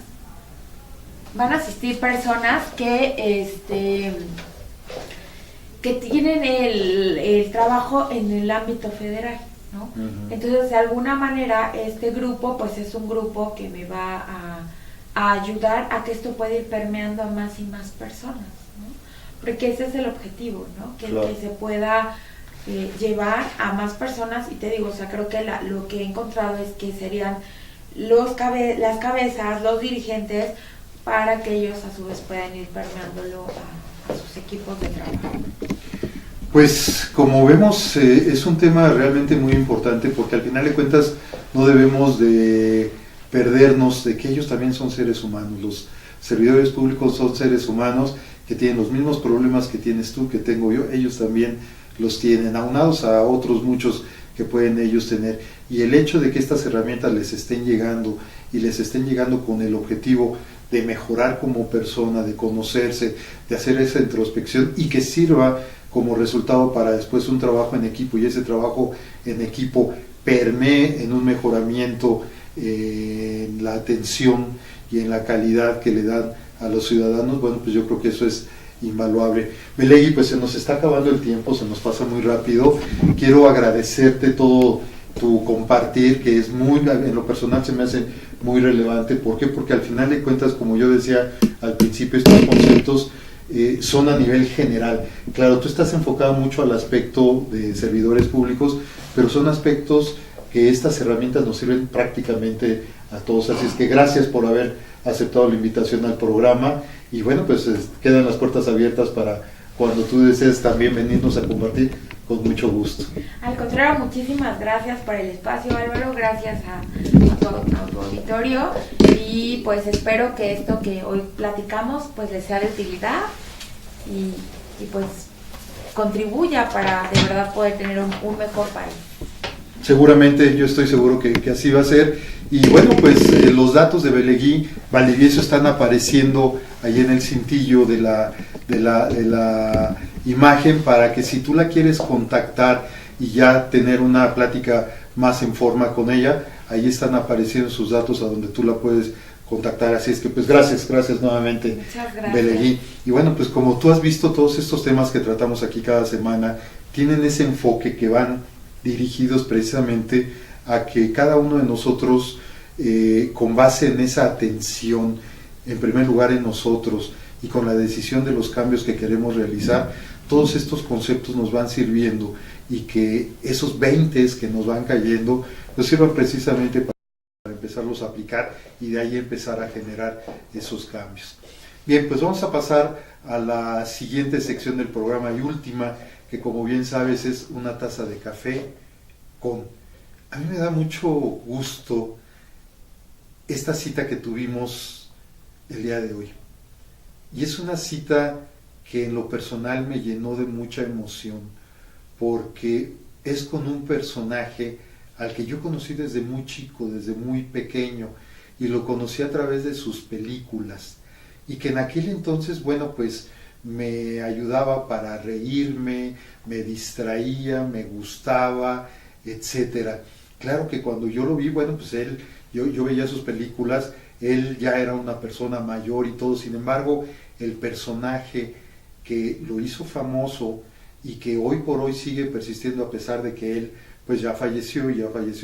que tienen el trabajo en el ámbito federal, ¿no? Entonces, de alguna manera, este grupo, pues es un grupo que me va a ayudar a que esto pueda ir permeando a más y más personas, ¿no? Porque ese es el objetivo, ¿no? Que se pueda llevar a más personas, y te digo, o sea, creo que lo que he encontrado es que serían las cabezas, los dirigentes, para que ellos a su vez puedan ir permeándolo a sus equipos de trabajo. Pues como vemos, es un tema realmente muy importante, porque al final de cuentas no debemos de perdernos de que ellos también son seres humanos. Los servidores públicos son seres humanos que tienen los mismos problemas que tienes tú, que tengo yo, ellos también los tienen, aunados a otros muchos que pueden ellos tener. Y el hecho de que estas herramientas les estén llegando y les estén llegando con el objetivo de mejorar como persona, de conocerse, de hacer esa introspección y que sirva como resultado para después un trabajo en equipo, y ese trabajo en equipo permee en un mejoramiento en la atención y en la calidad que le dan a los ciudadanos. Bueno, pues yo creo que eso es invaluable. Belegui, pues se nos está acabando el tiempo, se nos pasa muy rápido. Quiero agradecerte todo tu compartir, que es muy, en lo personal se me hace muy relevante. ¿Por qué? Porque al final de cuentas, como yo decía al principio, estos conceptos son a nivel general. Claro, tú estás enfocado mucho al aspecto de servidores públicos, pero son aspectos que estas herramientas nos sirven prácticamente a todos. Así es que gracias por haber aceptado la invitación al programa, y bueno, pues quedan las puertas abiertas para cuando tú desees también venirnos a compartir, con mucho gusto. Al contrario, muchísimas gracias por el espacio, Álvaro, gracias a tu auditorio, y pues espero que esto que hoy platicamos pues les sea de utilidad y pues contribuya para de verdad poder tener un mejor país. Seguramente, yo estoy seguro que así va a ser. Y bueno, pues los datos de Belegui Valdivieso están apareciendo ahí en el cintillo de la imagen, para que si tú la quieres contactar y ya tener una plática más en forma con ella, ahí están apareciendo sus datos a donde tú la puedes contactar. Así es que pues gracias nuevamente. Muchas gracias. Belegui. Y bueno, pues como tú has visto, todos estos temas que tratamos aquí cada semana tienen ese enfoque que van dirigidos precisamente a que cada uno de nosotros, con base en esa atención, en primer lugar en nosotros, y con la decisión de los cambios que queremos realizar, todos estos conceptos nos van sirviendo, y que esos 20 que nos van cayendo nos sirvan precisamente para empezarlos a aplicar, y de ahí empezar a generar esos cambios. Bien, pues vamos a pasar a la siguiente sección del programa y última, que como bien sabes es una taza de café con... A mí me da mucho gusto esta cita que tuvimos el día de hoy. Y es una cita que en lo personal me llenó de mucha emoción, porque es con un personaje al que yo conocí desde muy chico, desde muy pequeño, y lo conocí a través de sus películas, y que en aquel entonces, bueno, pues me ayudaba para reírme, me distraía, me gustaba, etcétera. Claro que cuando yo lo vi, bueno, pues yo veía sus películas, él ya era una persona mayor y todo. Sin embargo, el personaje que lo hizo famoso y que hoy por hoy sigue persistiendo, a pesar de que él pues ya falleció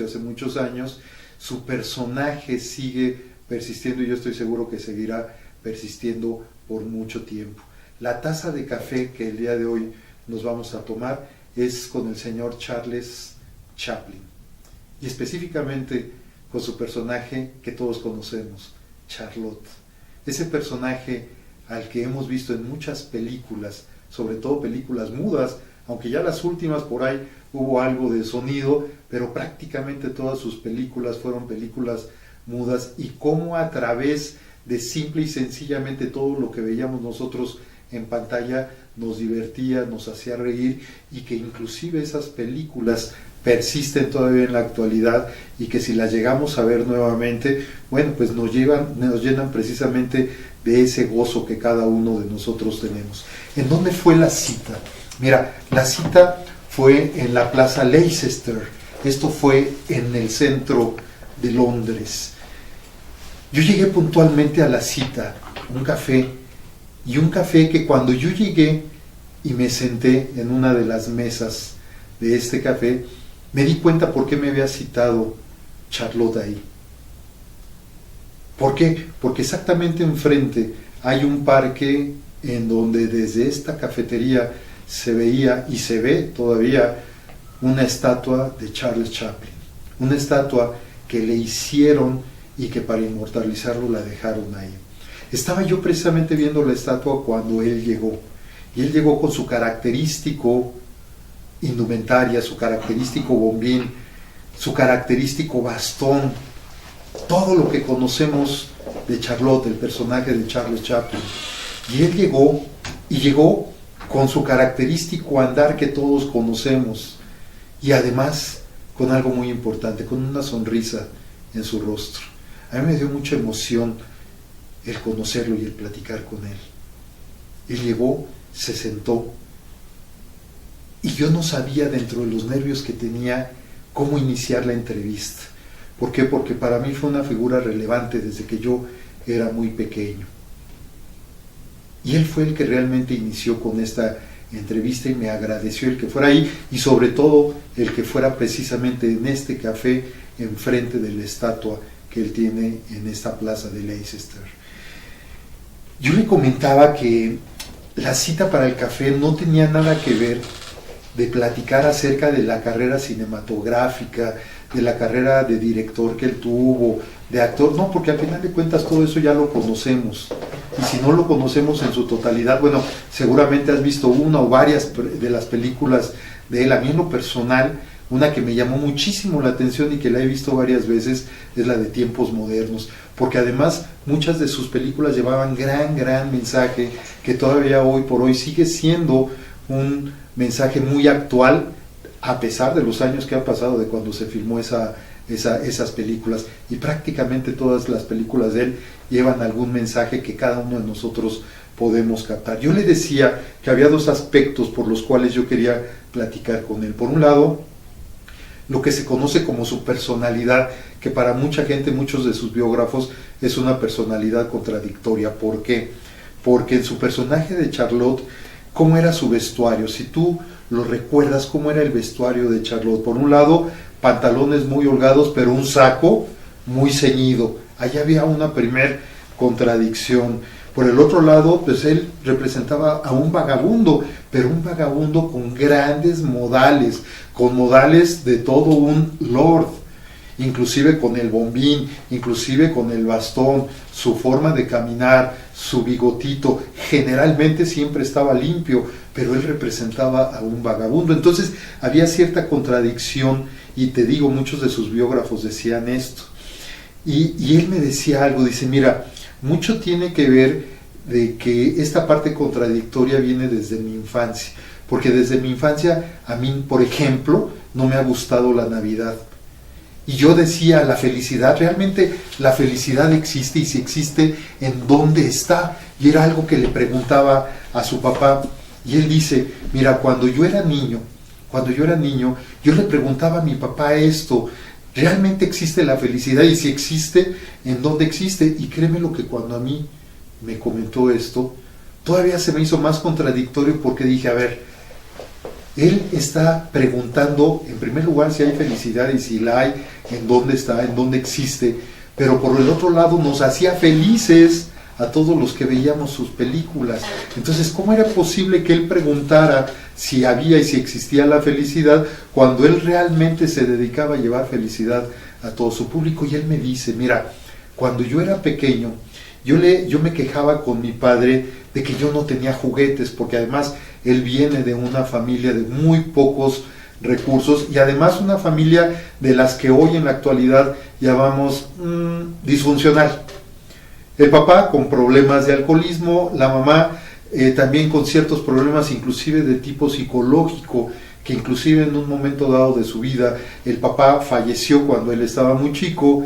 hace muchos años, su personaje sigue persistiendo, y yo estoy seguro que seguirá persistiendo por mucho tiempo. La taza de café que el día de hoy nos vamos a tomar es con el señor Charles Chaplin, y específicamente con su personaje que todos conocemos, Charlotte. Ese personaje al que hemos visto en muchas películas, sobre todo películas mudas, aunque ya las últimas por ahí hubo algo de sonido, pero prácticamente todas sus películas fueron películas mudas, y cómo a través de simple y sencillamente todo lo que veíamos nosotros en pantalla nos divertía, nos hacía reír, y que inclusive esas películas persisten todavía en la actualidad, y que si las llegamos a ver nuevamente, bueno, pues nos llenan precisamente de ese gozo que cada uno de nosotros tenemos. ¿En dónde fue la cita? Mira, la cita fue en la Plaza Leicester. Esto fue en el centro de Londres. Yo llegué puntualmente a la cita, un café que cuando yo llegué y me senté en una de las mesas de este café, me di cuenta por qué me había citado Charlotte ahí. ¿Por qué? Porque exactamente enfrente hay un parque en donde desde esta cafetería se veía y se ve todavía una estatua de Charles Chaplin, una estatua que le hicieron y que para inmortalizarlo la dejaron ahí. Estaba yo precisamente viendo la estatua cuando él llegó, y él llegó con su característico indumentaria, su característico bombín, su característico bastón, todo lo que conocemos de Charlotte, el personaje de Charles Chaplin. Y él llegó con su característico andar que todos conocemos, y además con algo muy importante, con una sonrisa en su rostro. A mí me dio mucha emoción el conocerlo y el platicar con él. Él llegó, se sentó, y yo no sabía, dentro de los nervios que tenía, cómo iniciar la entrevista. ¿Por qué? Porque para mí fue una figura relevante desde que yo era muy pequeño. Y él fue el que realmente inició con esta entrevista y me agradeció el que fuera ahí, y sobre todo el que fuera precisamente en este café enfrente de la estatua que él tiene en esta plaza de Leicester. Yo le comentaba que la cita para el café no tenía nada que ver de platicar acerca de la carrera cinematográfica, de la carrera de director que él tuvo, de actor, no, porque al final de cuentas todo eso ya lo conocemos, y si no lo conocemos en su totalidad, bueno, seguramente has visto una o varias de las películas de él. A mí en lo personal, una que me llamó muchísimo la atención y que la he visto varias veces es la de Tiempos Modernos, porque además muchas de sus películas llevaban gran mensaje que todavía hoy por hoy sigue siendo un mensaje muy actual, a pesar de los años que han pasado de cuando se filmó esas películas, y prácticamente todas las películas de él llevan algún mensaje que cada uno de nosotros podemos captar. Yo le decía que había dos aspectos por los cuales yo quería platicar con él. Por un lado, lo que se conoce como su personalidad, que para mucha gente, muchos de sus biógrafos, es una personalidad contradictoria. ¿Por qué? Porque en su personaje de Charlotte, ¿cómo era su vestuario? Si tú lo recuerdas, ¿cómo era el vestuario de Charlotte? Por un lado, pantalones muy holgados, pero un saco muy ceñido. Ahí había una primer contradicción. Por el otro lado, pues él representaba a un vagabundo, pero un vagabundo con grandes modales, con modales de todo un lord, inclusive con el bombín, inclusive con el bastón, su forma de caminar, su bigotito, generalmente siempre estaba limpio, pero él representaba a un vagabundo. Entonces había cierta contradicción, y te digo, muchos de sus biógrafos decían esto. Y él me decía algo, dice, mira, mucho tiene que ver de que esta parte contradictoria viene desde mi infancia, porque desde mi infancia a mí, por ejemplo, no me ha gustado la Navidad. Y yo decía, la felicidad, realmente la felicidad existe, y si existe, ¿en dónde está? Y era algo que le preguntaba a su papá, y él dice, mira, cuando yo era niño, yo le preguntaba a mi papá esto, ¿realmente existe la felicidad? Y si existe, ¿en dónde existe? Y créeme lo que cuando a mí me comentó esto, todavía se me hizo más contradictorio, porque dije, a ver, él está preguntando, en primer lugar, si hay felicidad, y si la hay, en dónde está, en dónde existe, pero por el otro lado nos hacía felices a todos los que veíamos sus películas. Entonces, ¿cómo era posible que él preguntara si había y si existía la felicidad, cuando él realmente se dedicaba a llevar felicidad a todo su público? Y él me dice, mira, cuando yo era pequeño, yo me quejaba con mi padre de que yo no tenía juguetes, porque además él viene de una familia de muy pocos recursos, y además una familia de las que hoy en la actualidad llamamos disfuncional. El papá con problemas de alcoholismo, la mamá también con ciertos problemas inclusive de tipo psicológico, que inclusive en un momento dado de su vida, el papá falleció cuando él estaba muy chico,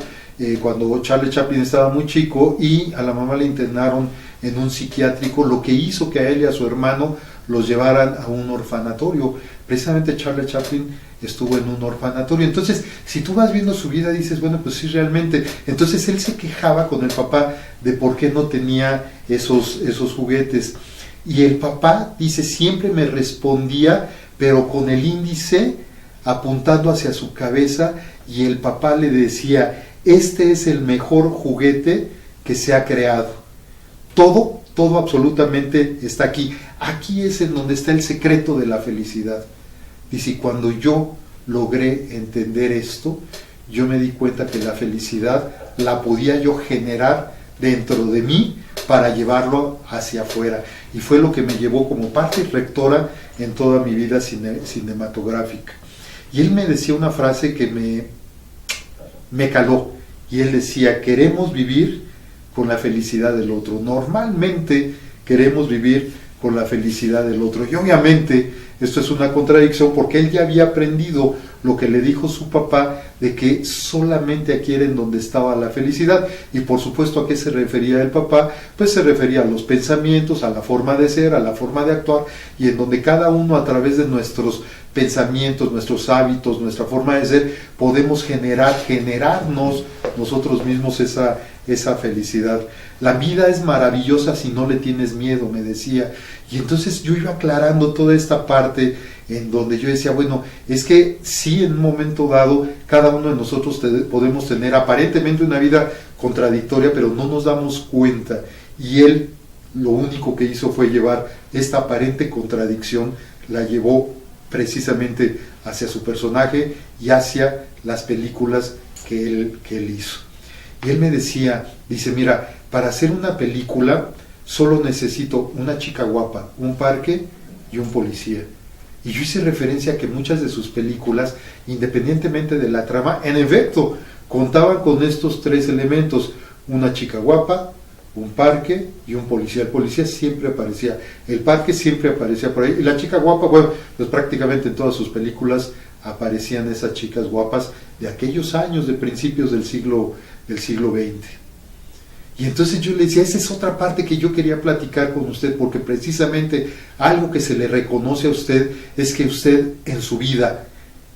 cuando Charlie Chaplin estaba muy chico, y a la mamá le internaron en un psiquiátrico, lo que hizo que a él y a su hermano los llevaran a un orfanatorio. Precisamente Charlie Chaplin estuvo en un orfanatorio. Entonces, si tú vas viendo su vida, dices, bueno, pues sí, realmente. Entonces él se quejaba con el papá de por qué no tenía esos juguetes. Y el papá, dice, siempre me respondía, pero con el índice apuntando hacia su cabeza, y el papá le decía, este es el mejor juguete que se ha creado. Todo absolutamente está aquí. Aquí es en donde está el secreto de la felicidad. Dice, cuando yo logré entender esto, yo me di cuenta que la felicidad la podía yo generar dentro de mí para llevarlo hacia afuera. Y fue lo que me llevó como parte rectora en toda mi vida cinematográfica. Y él me decía una frase que me caló. Y él decía, queremos vivir con la felicidad del otro. Normalmente queremos vivir con la felicidad del otro. Y obviamente esto es una contradicción porque él ya había aprendido lo que le dijo su papá de que solamente aquí era en donde estaba la felicidad. Y por supuesto, ¿a qué se refería el papá? Pues se refería a los pensamientos, a la forma de ser, a la forma de actuar, y en donde cada uno a través de nuestros pensamientos, nuestros hábitos, nuestra forma de ser, podemos generarnos nosotros mismos esa felicidad. La vida es maravillosa si no le tienes miedo, me decía. Y entonces yo iba aclarando toda esta parte en donde yo decía, bueno, es que sí, en un momento dado, cada uno de nosotros podemos tener aparentemente una vida contradictoria, pero no nos damos cuenta. Y él lo único que hizo fue llevar esta aparente contradicción, la llevó precisamente hacia su personaje y hacia las películas que él hizo. Y él me decía, dice, mira, para hacer una película solo necesito una chica guapa, un parque y un policía. Y yo hice referencia a que muchas de sus películas, independientemente de la trama, en efecto, contaban con estos tres elementos: una chica guapa, un parque y un policía. El policía siempre aparecía, el parque siempre aparecía por ahí, y la chica guapa, bueno, pues prácticamente en todas sus películas aparecían esas chicas guapas de aquellos años, de principios del siglo XX. Y entonces yo le decía, esa es otra parte que yo quería platicar con usted, porque precisamente algo que se le reconoce a usted es que usted en su vida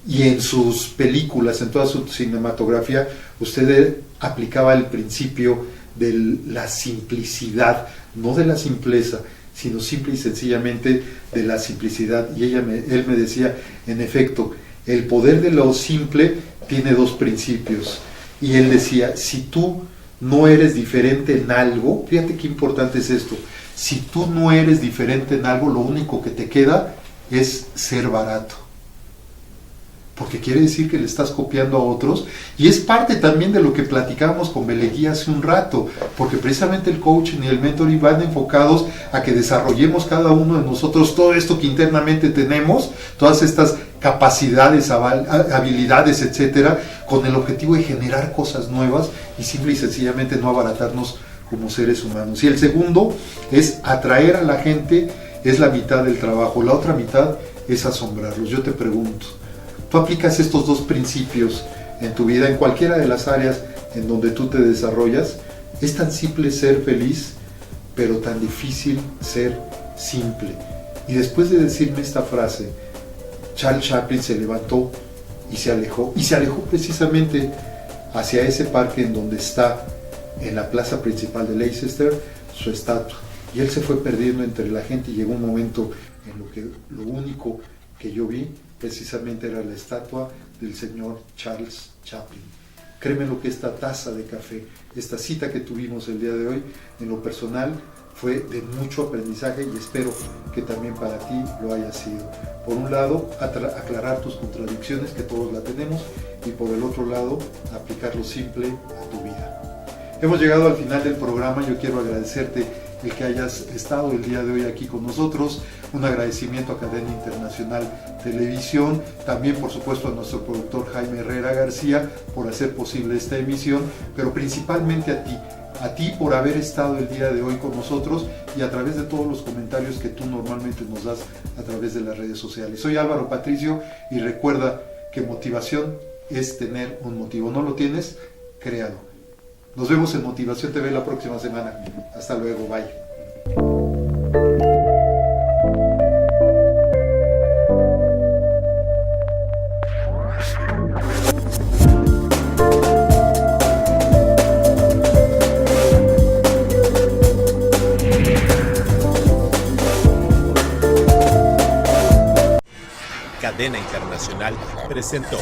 y en sus películas, en toda su cinematografía, usted aplicaba el principio de la simplicidad, no de la simpleza, sino simple y sencillamente de la simplicidad. Y él me decía, en efecto, el poder de lo simple tiene dos principios. Y él decía, si tú no eres diferente en algo, fíjate qué importante es esto, si tú no eres diferente en algo, lo único que te queda es ser barato. Porque quiere decir que le estás copiando a otros, y es parte también de lo que platicábamos con Belegui hace un rato, porque precisamente el coaching y el mentoring van enfocados a que desarrollemos cada uno de nosotros todo esto que internamente tenemos, todas estas capacidades, habilidades, etcétera, con el objetivo de generar cosas nuevas y simple y sencillamente no abaratarnos como seres humanos. Y el segundo es atraer a la gente, es la mitad del trabajo, la otra mitad es asombrarlos. Yo te pregunto, ¿tú aplicas estos dos principios en tu vida, en cualquiera de las áreas en donde tú te desarrollas? Es tan simple ser feliz, pero tan difícil ser simple. Y después de decirme esta frase, Charles Chaplin se levantó y se alejó precisamente hacia ese parque en donde está, en la plaza principal de Leicester, su estatua. Y él se fue perdiendo entre la gente y llegó un momento en lo que lo único que yo vi precisamente era la estatua del señor Charles Chaplin. Créeme lo que esta taza de café, esta cita que tuvimos el día de hoy, en lo personal fue de mucho aprendizaje y espero que también para ti lo haya sido. Por un lado, aclarar tus contradicciones, que todos la tenemos, y por el otro lado, aplicar lo simple a tu vida. Hemos llegado al final del programa. Yo quiero agradecerte el que hayas estado el día de hoy aquí con nosotros. Un agradecimiento a Cadena Internacional Televisión, también por supuesto a nuestro productor Jaime Herrera García por hacer posible esta emisión, pero principalmente a ti por haber estado el día de hoy con nosotros y a través de todos los comentarios que tú normalmente nos das a través de las redes sociales. Soy Álvaro Patricio y recuerda que motivación es tener un motivo. ¿No lo tienes? Créalo. Nos vemos en Motivación TV la próxima semana. Hasta luego, bye. Cadena Internacional presentó